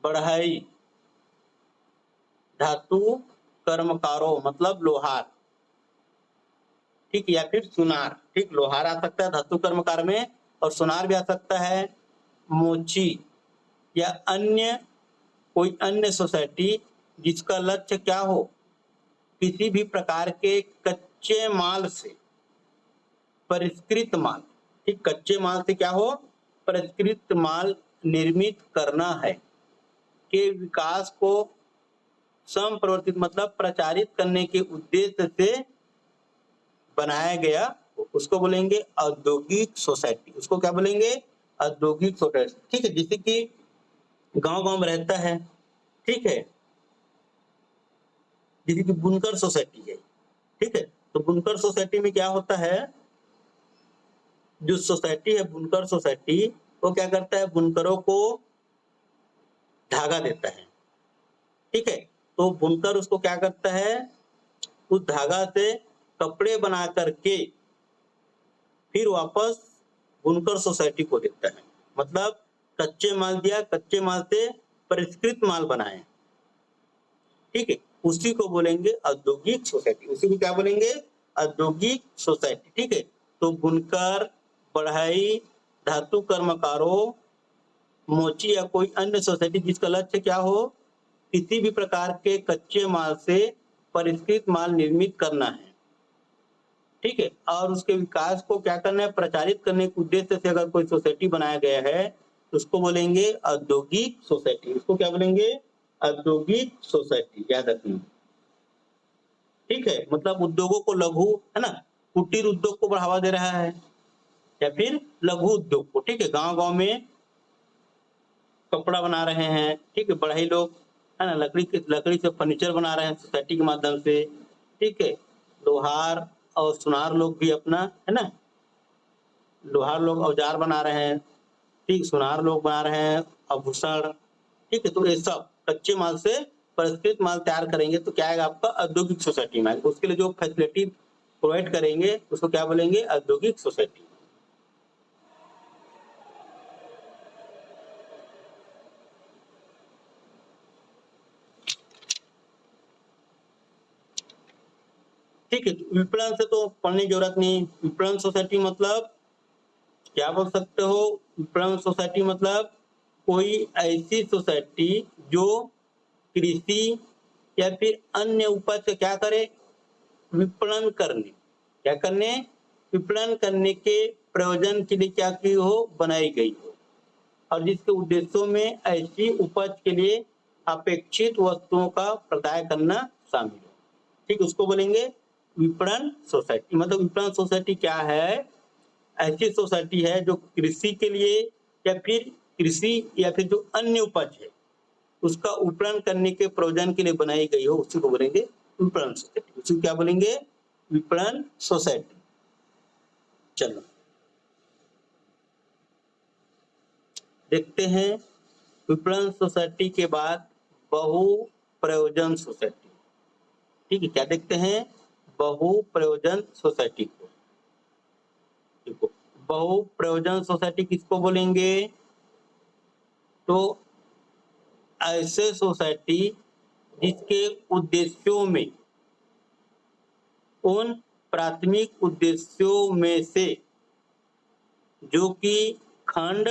बढ़ई, धातु कर्मकारों मतलब लोहार, ठीक, या फिर सुनार, ठीक, लोहार आ सकता है धातु कर्मकार में और सुनार भी आ सकता है। मोची या अन्य कोई अन्य सोसाइटी जिसका लक्ष्य क्या हो, किसी भी प्रकार के कच्चे माल से परिष्कृत माल, ठीक, कच्चे माल से क्या हो, परिष्कृत माल निर्मित करना है, के विकास को संप्रवर्तित मतलब प्रचारित करने के उद्देश्य से बनाया गया, उसको बोलेंगे औद्योगिक सोसाइटी। उसको क्या बोलेंगे, औद्योगिक सोसाइटी, ठीक है। जैसे कि गांव-गांव में रहता है, ठीक है, जैसे कि बुनकर सोसाइटी है, ठीक है। तो बुनकर सोसाइटी में क्या होता है, जो सोसाइटी है बुनकर सोसाइटी, वो क्या करता है, बुनकरों को धागा देता है, ठीक है। तो बुनकर उसको क्या करता है, उस धागा से कपड़े बना करके फिर वापस बुनकर सोसाइटी को देता है। मतलब कच्चे माल दिया, कच्चे माल से परिष्कृत माल बनाए, ठीक है, उसी को बोलेंगे औद्योगिक सोसाइटी। उसी को क्या बोलेंगे, औद्योगिक सोसाइटी, ठीक है। तो बुनकर, बढ़ई, धातु कर्मकारों, मोची या कोई अन्य सोसाइटी जिसका लक्ष्य क्या हो, किसी भी प्रकार के कच्चे माल से परिष्कृत माल निर्मित करना है, ठीक है, और उसके विकास को क्या करना है, प्रचारित करने के उद्देश्य से अगर कोई सोसाइटी बनाया गया है तो उसको बोलेंगे औद्योगिक सोसाइटी। उसको क्या बोलेंगे, औद्योगिक सोसाइटी, याद रखना, ठीक है। मतलब उद्योगों को लघु, है ना, कुटीर उद्योग को बढ़ावा दे रहा है या फिर लघु उद्योग को, ठीक है। गांव-गांव में कपड़ा बना रहे हैं, ठीक है, बढ़ई लोग, है ना, लकड़ी से फर्नीचर बना रहे हैं सोसाइटी के माध्यम से, ठीक है। लोहार और सुनार लोग भी अपना, है ना, लोहार लोग औजार बना रहे हैं, ठीक, सुनार लोग बना रहे हैं आभूषण, ठीक है। तो ये सब कच्चे माल से परिष्कृत माल तैयार करेंगे तो क्या आएगा आपका, औद्योगिक सोसाइटी में। उसके लिए जो फैसिलिटी प्रोवाइड करेंगे उसको क्या बोलेंगे, औद्योगिक सोसाइटी। ठीक है, विपणन से तो पढ़ने की जरूरत नहीं। विपणन सोसाइटी मतलब क्या बोल सकते हो, विपणन सोसाइटी मतलब कोई ऐसी सोसाइटी जो कृषि या फिर अन्य उपज का क्या करे, विपणन करने, क्या करने, विपणन करने के प्रयोजन के लिए क्या की हो, बनाई गई हो, और जिसके उद्देश्यों में ऐसी उपज के लिए अपेक्षित वस्तुओं का प्रदाय करना शामिल हो, ठीक, उसको बोलेंगे विपणन सोसाइटी। मतलब विपणन सोसाइटी क्या है, ऐसी सोसाइटी है जो कृषि के लिए या फिर कृषि या फिर जो अन्य उपज है उसका विपणन करने के प्रयोजन के लिए बनाई गई हो, उसी को बोलेंगे विपणन सोसाइटी। उसी को क्या बोलेंगे, विपणन सोसाइटी। चलो देखते हैं विपणन सोसाइटी के बाद बहु प्रयोजन सोसाइटी, ठीक है। क्या देखते हैं, बहु प्रयोजन सोसाइटी को। देखो बहु प्रयोजन सोसाइटी किसको बोलेंगे, तो ऐसे सोसाइटी जिसके उद्देश्यों में उन प्राथमिक उद्देश्यों में से जो कि खंड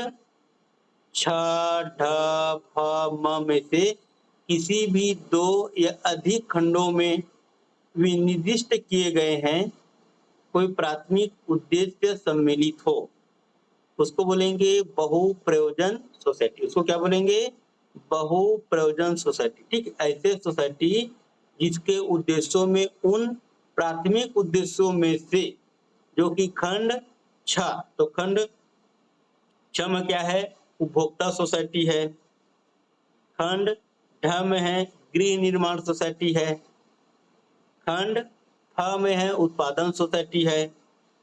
छ, ढ, फ, म में से किसी भी दो या अधिक खंडों में विनिर्दिष्ट किए गए हैं, कोई प्राथमिक उद्देश्य सम्मिलित हो, उसको बोलेंगे बहु प्रयोजन सोसाइटी। उसको क्या बोलेंगे, बहु प्रयोजन सोसाइटी, ठीक। ऐसे सोसाइटी जिसके उद्देश्यों में उन प्राथमिक उद्देश्यों में से जो कि खंड छ, तो खंड छ में क्या है, उपभोक्ता सोसाइटी है, खंड ढ में है गृह निर्माण सोसाइटी है, खंड फ में है उत्पादन सोसाइटी है,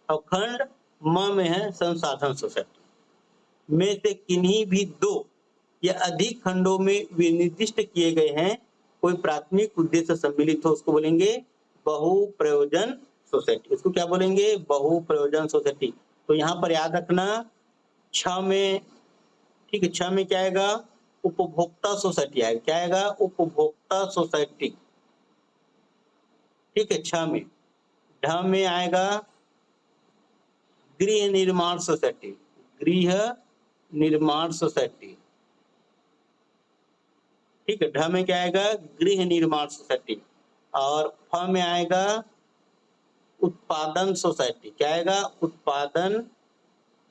और खंड म में है संसाधन सोसाइटी। में से किन्हीं भी दो या अधिक खंडों में विनिर्दिष्ट किए गए हैं, कोई प्राथमिक उद्देश्य सम्मिलित हो, उसको बोलेंगे बहु प्रयोजन सोसाइटी। उसको क्या बोलेंगे, बहु प्रयोजन सोसाइटी। तो यहाँ पर याद रखना छ में, ठीक है, छ में क्या आएगा, उपभोक्ता सोसाइटी आएगा। क्या आएगा? उपभोक्ता सोसाइटी। ठीक है। 6 में। ढ में आएगा गृह निर्माण सोसाइटी। गृह निर्माण सोसाइटी। ठीक है। ढ में क्या आएगा? गृह निर्माण सोसाइटी। और फ में आएगा उत्पादन सोसाइटी। क्या आएगा? उत्पादन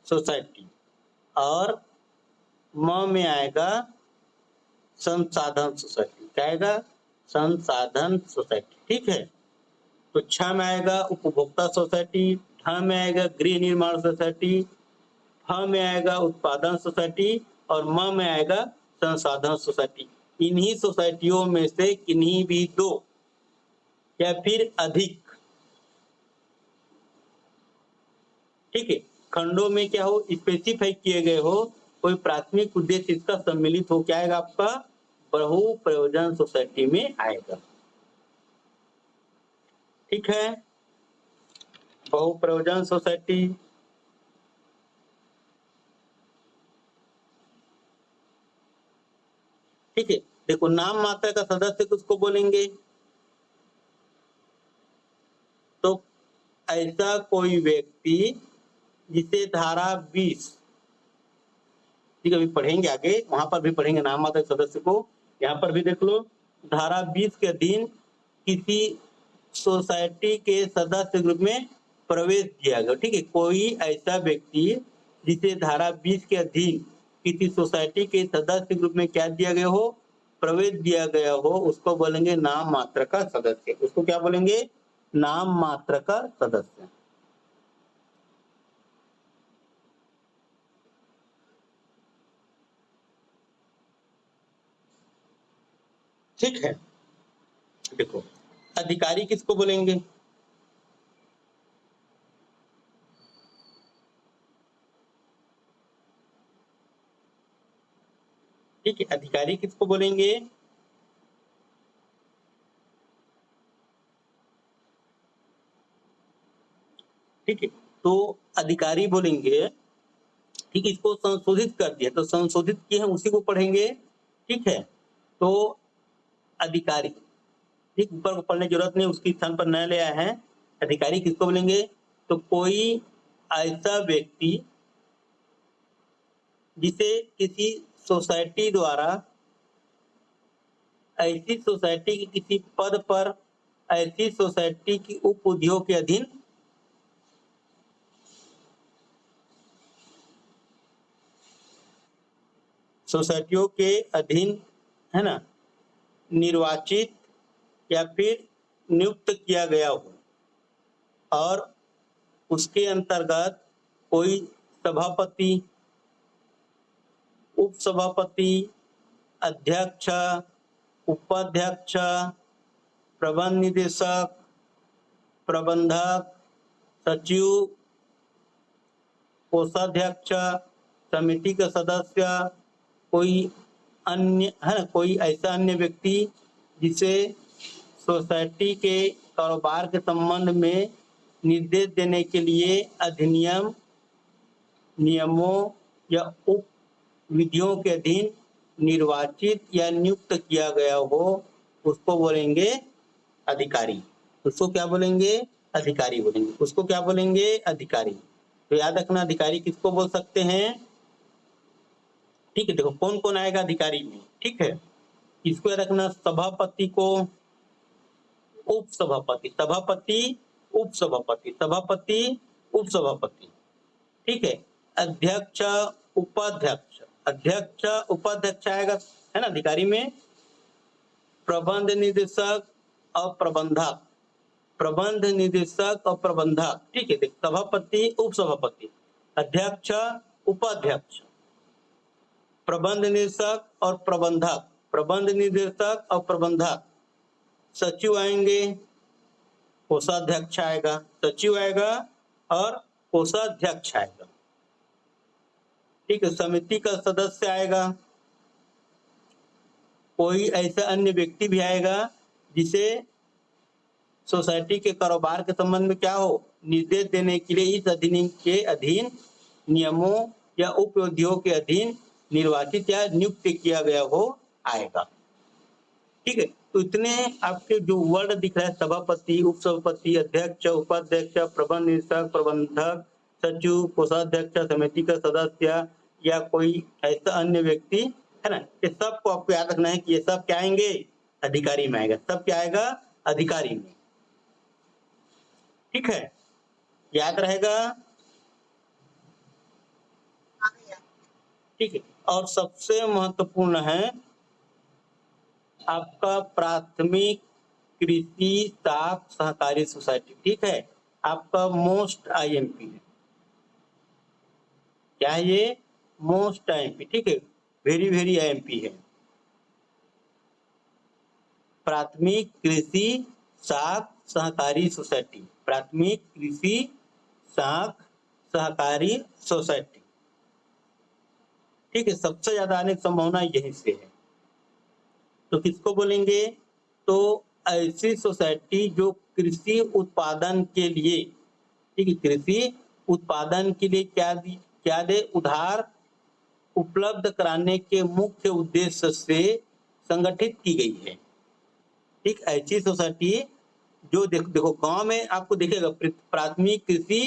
सोसाइटी। और म में आएगा संसाधन सोसाइटी। क्या आएगा? संसाधन सोसाइटी। ठीक है। तो 6 में आएगा उपभोक्ता सोसाइटी, ढ में आएगा गृह निर्माण सोसाइटी, फ में आएगा उत्पादन सोसाइटी और म में आएगा संसाधन सोसाइटी। इन्हीं सोसाइटियों में से किन्हीं भी दो या फिर अधिक, ठीक है, खंडों में क्या हो स्पेसिफाई किए गए हो, कोई प्राथमिक उद्देश्य इसका सम्मिलित हो, क्या आएगा आपका? बहु प्रयोजन सोसाइटी में आएगा। ठीक है। बहु प्रयोजन सोसाइटी। ठीक है। देखो, नाम मात्र का सदस्य किसको बोलेंगे? तो ऐसा कोई व्यक्ति जिसे धारा 20, ठीक है, अभी पढ़ेंगे आगे, वहां पर भी पढ़ेंगे नाम मात्र सदस्य को। यहाँ पर भी देख लो, धारा 20 के अधीन किसी सोसाइटी के सदस्य ग्रुप में प्रवेश दिया गया। ठीक है। कोई ऐसा व्यक्ति जिसे धारा 20 के अधीन किसी सोसाइटी के सदस्य ग्रुप में क्या दिया गया हो? प्रवेश दिया गया हो, उसको बोलेंगे नाम मात्र का सदस्य। उसको क्या बोलेंगे? नाम मात्र का सदस्य। ठीक है। देखो, अधिकारी किसको बोलेंगे? ठीक है। अधिकारी किसको बोलेंगे? ठीक है। तो अधिकारी बोलेंगे। ठीक है। इसको संशोधित कर दिया, तो संशोधित किए हैं उसी को पढ़ेंगे। ठीक है। तो अधिकारी, ठीक, ऊपर को पढ़ने की जरूरत नहीं, उसके स्थान पर नया ले आया है। अधिकारी किसको बोलेंगे? तो कोई ऐसा व्यक्ति जिसे किसी सोसाइटी द्वारा ऐसी सोसाइटी के किसी पद पर ऐसी सोसाइटी की उप उद्योग के अधीन सोसाइटियों के अधीन, है ना, निर्वाचित या फिर नियुक्त किया गया हो और उसके अंतर्गत कोई सभापति, उपसभापति, अध्यक्ष, उपाध्यक्ष, प्रबंध निदेशक, प्रबंधक, सचिव, कोषाध्यक्ष, समिति का सदस्य, कोई अन्य, है ना, कोई ऐसा अन्य व्यक्ति जिसे सोसाइटी के कारोबार के संबंध में निर्देश देने के लिए अधिनियम, नियमों या उप विधियों के अधीन निर्वाचित या नियुक्त किया गया हो, उसको बोलेंगे अधिकारी। उसको क्या बोलेंगे? अधिकारी बोलेंगे। उसको क्या बोलेंगे? अधिकारी। तो याद रखना, अधिकारी किसको बोल सकते हैं? ठीक है। देखो, कौन कौन आएगा अधिकारी में। ठीक है। इसको याद रखना, सभापति को, उपसभापति, सभापति, उपसभापति, सभापति, उपसभापति। ठीक है। अध्यक्ष, उपाध्यक्ष, अध्यक्ष, उपाध्यक्ष आएगा, है ना, अधिकारी में। प्रबंध निदेशक और प्रबंधक, प्रबंध निदेशक और प्रबंधक। ठीक है। सभापति, उपसभापति, अध्यक्ष, उपाध्यक्ष, प्रबंध निदेशक और प्रबंधक, प्रबंध निदेशक और प्रबंधक। सचिव आएंगे, कोषाध्यक्ष आएगा, सचिव आएगा और कोषाध्यक्ष आएगा। ठीक है। समिति का सदस्य आएगा, कोई ऐसा अन्य व्यक्ति भी आएगा जिसे सोसाइटी के कारोबार के संबंध में क्या हो, निर्देश देने के लिए इस अधिनियम के अधीन, नियमों या उप उद्योग के अधीन निर्वाचित या नियुक्त किया गया हो आएगा। ठीक है, तो इतने आपके जो वर्ड दिख रहा है, सभापति, उपसभापति, अध्यक्ष, उपाध्यक्ष, प्रबंध निरीक्षक, प्रबंधक, सचिव, कोषाध्यक्ष, समिति का सदस्य या कोई ऐसा अन्य व्यक्ति है ना, ये सबको आपको याद रखना है कि ये सब क्या आएंगे, अधिकारी में आएगा। सब क्या आएगा, अधिकारी में। ठीक है, याद रहेगा। हाँ भैया। ठीक है, और सबसे महत्वपूर्ण है आपका प्राथमिक कृषि साख सहकारी सोसाइटी। ठीक है, आपका मोस्ट आईएमपी है। क्या है ये, मोस्ट आईएमपी। ठीक है, वेरी वेरी आईएमपी है। प्राथमिक कृषि साख सहकारी सोसाइटी, प्राथमिक कृषि साख सहकारी सोसाइटी। ठीक है, सबसे ज्यादा आने की संभावना यहीं से है। तो किसको बोलेंगे, तो ऐसी सोसाइटी जो कृषि उत्पादन के लिए, ठीक है, कृषि उत्पादन के लिए क्या दे, उधार उपलब्ध कराने के मुख्य उद्देश्य से संगठित की गई है। ठीक, ऐसी सोसाइटी जो देखो गांव में आपको दिखेगा प्राथमिक कृषि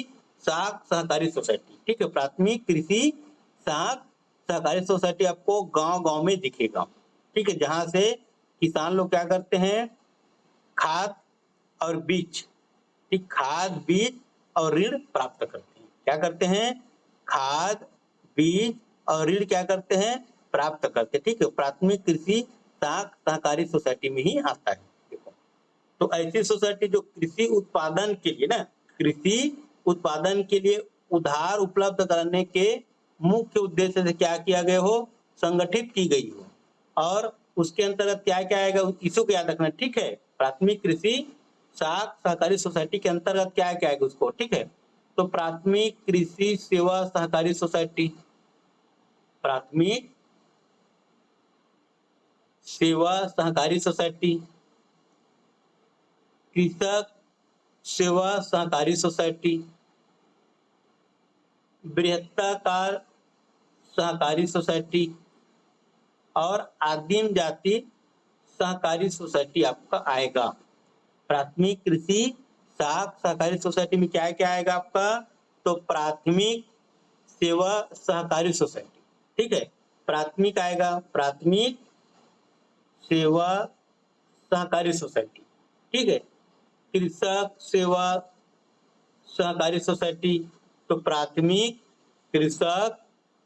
साख सहकारी सोसाइटी। ठीक है, प्राथमिक कृषि साख सहकारी सोसाइटी आपको गांव गांव में दिखेगा। ठीक है, जहां से किसान लोग क्या करते हैं, खाद और बीज, ठीक, खाद बीज और ऋण प्राप्त करते हैं। क्या करते हैं, खाद बीज और ऋण क्या करते हैं, प्राप्त करते हैं। ठीक है, प्राथमिक कृषि साख सहकारी सोसाइटी में ही आता है। देखो, तो ऐसी सोसाइटी जो कृषि उत्पादन के लिए ना, कृषि उत्पादन के लिए उधार उपलब्ध कराने के मुख्य उद्देश्य से क्या किया गया हो, संगठित की गई हो। और उसके अंतर्गत क्या क्या आएगा, इसको याद रखना। ठीक है, प्राथमिक कृषि साख सहकारी सोसाइटी के अंतर्गत क्या क्या आएगा उसको। ठीक है, तो प्राथमिक कृषि सेवा सहकारी सोसाइटी, प्राथमिक सेवा सहकारी सोसाइटी, कृषक सेवा सहकारी सोसाइटी, बृहत्ताकार सहकारी सोसाइटी और आदिम जाति सहकारी सोसाइटी आपका आएगा। प्राथमिक कृषि साख सहकारी सोसाइटी में क्या क्या आएगा आपका, तो प्राथमिक सेवा सहकारी सोसाइटी। ठीक है, प्राथमिक आएगा, प्राथमिक सेवा सहकारी सोसाइटी। ठीक है, कृषक सेवा सहकारी सोसाइटी, तो प्राथमिक, कृषक,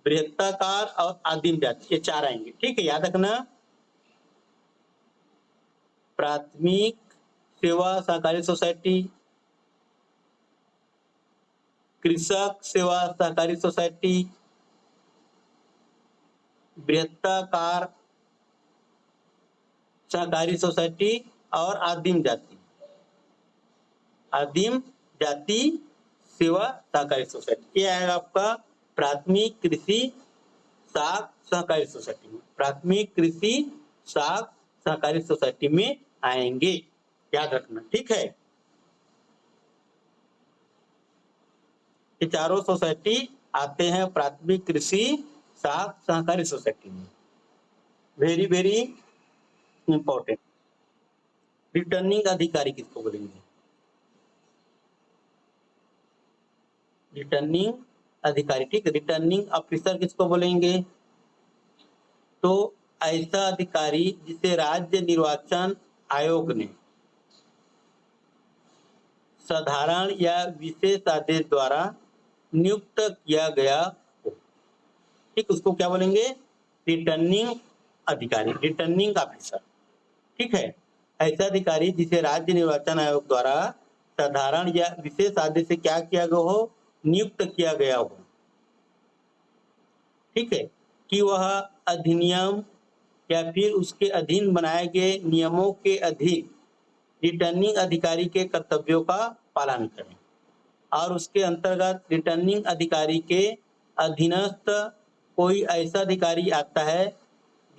बृहत्ताकार और आदिम जाति, ये चार आएंगे। ठीक है, याद रखना, प्राथमिक सेवा सहकारी सोसाइटी, कृषक सेवा सहकारी सोसाइटी, बृहत्ताकार सहकारी सोसाइटी और आदिम जाति, आदिम जाति सेवा सहकारी सोसाइटी। ये आएगा आपका प्राथमिक कृषि साख सहकारी सोसाइटी में, प्राथमिक कृषि साख सहकारी सोसाइटी में आएंगे, याद रखना। ठीक है, ये चारों सोसाइटी आते हैं प्राथमिक कृषि साख सहकारी सोसाइटी में। Very very important. रिटर्निंग अधिकारी किसको बोलेंगे, रिटर्निंग अधिकारी। ठीक है, रिटर्निंग ऑफिसर किसको बोलेंगे, तो ऐसा अधिकारी जिसे राज्य निर्वाचन आयोग ने साधारण या विशेष आदेश द्वारा नियुक्त किया गया हो। ठीक, उसको क्या बोलेंगे, रिटर्निंग अधिकारी, रिटर्निंग ऑफिसर। ठीक है, ऐसा अधिकारी जिसे राज्य निर्वाचन आयोग द्वारा साधारण या विशेष आदेश से क्या किया गया हो, नियुक्त किया गया हो। ठीक है, कि वह अधिनियम या फिर उसके अधीन बनाए गए नियमों के अधीन रिटर्निंग अधिकारी के कर्तव्यों का पालन करें। और उसके अंतर्गत रिटर्निंग अधिकारी के अधीनस्थ कोई ऐसा अधिकारी आता है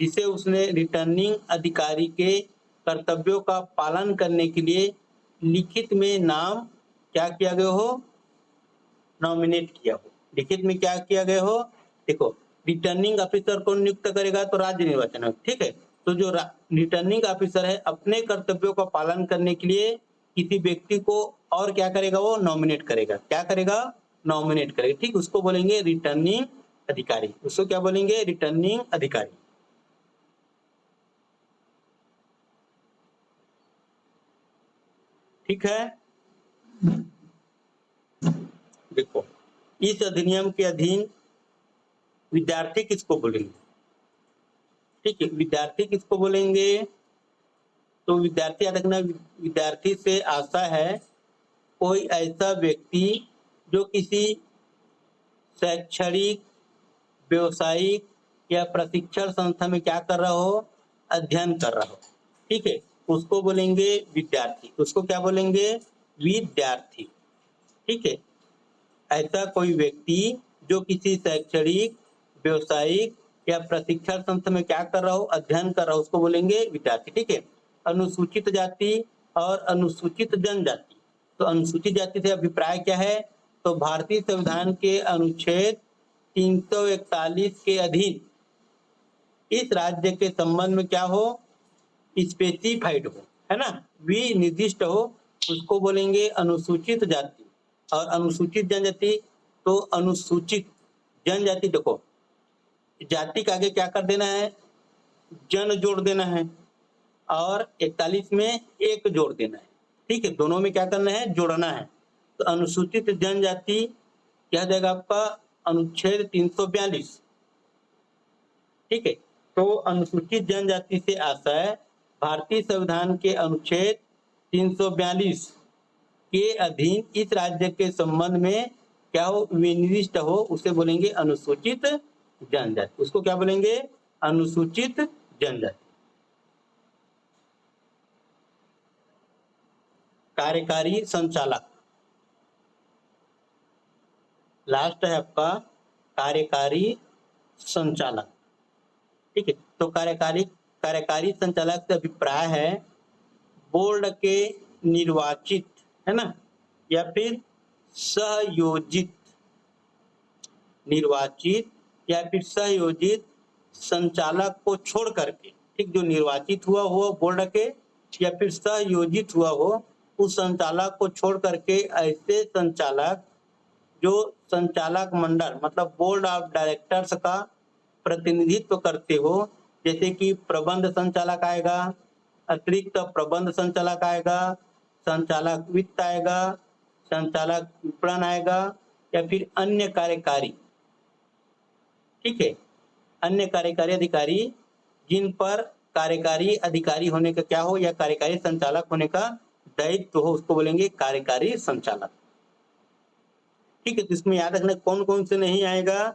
जिसे उसने रिटर्निंग अधिकारी के कर्तव्यों का पालन करने के लिए लिखित में नाम क्या किया गया हो, नॉमिनेट किया हो। लिखित में क्या किया गया हो, देखो रिटर्निंग ऑफिसर को नियुक्त करेगा तो राज्य निर्वाचन आयोग, ठीक है। तो जो रिटर्निंग ऑफिसर है अपने कर्तव्यों का पालन करने के लिए किसी व्यक्ति को और क्या करेगा, वो नॉमिनेट करेगा। क्या करेगा? नॉमिनेट करेगा, ठीक। उसको बोलेंगे रिटर्निंग अधिकारी। उसको क्या बोलेंगे? रिटर्निंग अधिकारी। ठीक है। देखो, इस अधिनियम के अधीन विद्यार्थी किसको बोलेंगे? ठीक है, विद्यार्थी किसको बोलेंगे? तो विद्यार्थी याद रखना, विद्यार्थी से आशा है कोई ऐसा व्यक्ति जो किसी शैक्षणिक, व्यवसायिक या प्रशिक्षण संस्था में क्या कर रहा हो? अध्ययन कर रहा हो, ठीक है। उसको बोलेंगे विद्यार्थी। उसको क्या बोलेंगे? विद्यार्थी, ठीक है। ऐसा कोई व्यक्ति जो किसी शैक्षणिक, व्यवसायिक या प्रशिक्षण संस्था में क्या कर रहा हो? अध्ययन कर रहा हो, उसको बोलेंगे विद्यार्थी, ठीक है। अनुसूचित जाति और अनुसूचित जनजाति। तो अनुसूचित जाति से अभिप्राय क्या है? तो भारतीय संविधान के अनुच्छेद 341 के अधीन इस राज्य के संबंध में क्या हो? स्पेसिफाइड हो, है ना, विनिर्दिष्ट हो, उसको बोलेंगे अनुसूचित जाति। और अनुसूचित जनजाति, तो अनुसूचित जनजाति, देखो जाति के आगे क्या कर देना है? जन जोड़ देना है, और 41 में एक जोड़ देना है, ठीक है। दोनों में क्या करना है? जोड़ना है। तो अनुसूचित जनजाति क्या जाएगा आपका? अनुच्छेद 342, ठीक है। तो अनुसूचित जनजाति से आशा है भारतीय संविधान के अनुच्छेद 342 के अधीन इस राज्य के संबंध में क्या हो? विनिर्दिष्ट हो, उसे बोलेंगे अनुसूचित जनजाति। उसको क्या बोलेंगे? अनुसूचित जनजाति। कार्यकारी संचालक, लास्ट है आपका कार्यकारी संचालक, ठीक है। तो कार्यकारी संचालक से अभिप्राय है बोर्ड के निर्वाचित, है ना, या फिर सहयोजित, निर्वाचित या फिर सहयोजित संचालक को छोड़ करके, ठीक, जो निर्वाचित हुआ हो बोर्ड के या फिर सहयोजित हुआ हो, उस संचालक को छोड़ करके ऐसे संचालक जो संचालक मंडल मतलब बोर्ड ऑफ डायरेक्टर्स का प्रतिनिधित्व करते हो, जैसे कि प्रबंध संचालक आएगा, अतिरिक्त प्रबंध संचालक आएगा, संचालक वित्त आएगा, संचालक विपणन आएगा, या फिर अन्य कार्यकारी, ठीक है, अन्य कार्यकारी अधिकारी जिन पर कार्यकारी अधिकारी होने का क्या हो या कार्यकारी संचालक होने का दायित्व हो, उसको बोलेंगे कार्यकारी संचालक, ठीक है। तो इसमें याद रखना कौन कौन से नहीं आएगा,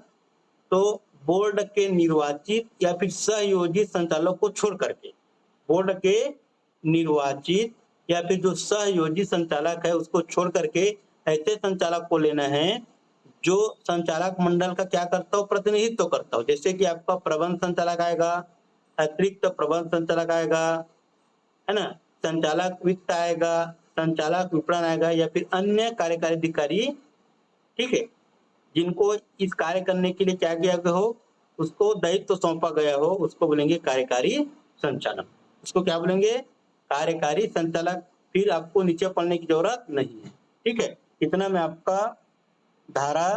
तो बोर्ड के निर्वाचित या फिर सहयोजित संचालक को छोड़ करके, बोर्ड के निर्वाचित या फिर जो सहयोजित संचालक है उसको छोड़ करके ऐसे संचालक को लेना है जो संचालक मंडल का क्या करता हो? प्रतिनिधित्व करता हो। जैसे कि आपका प्रबंध संचालक आएगा, अतिरिक्त प्रबंध संचालक आएगा, है ना, संचालक वित्त आएगा, संचालक विपणन आएगा, या फिर अन्य कार्यकारी अधिकारी, ठीक है, जिनको इस कार्य करने के लिए क्या किया गया हो, उसको दायित्व सौंपा गया हो, उसको बोलेंगे कार्यकारी संचालक। उसको क्या बोलेंगे? कार्यकारी संचालक। फिर आपको नीचे पढ़ने की जरूरत नहीं है, ठीक है। इतना मैं आपका धारा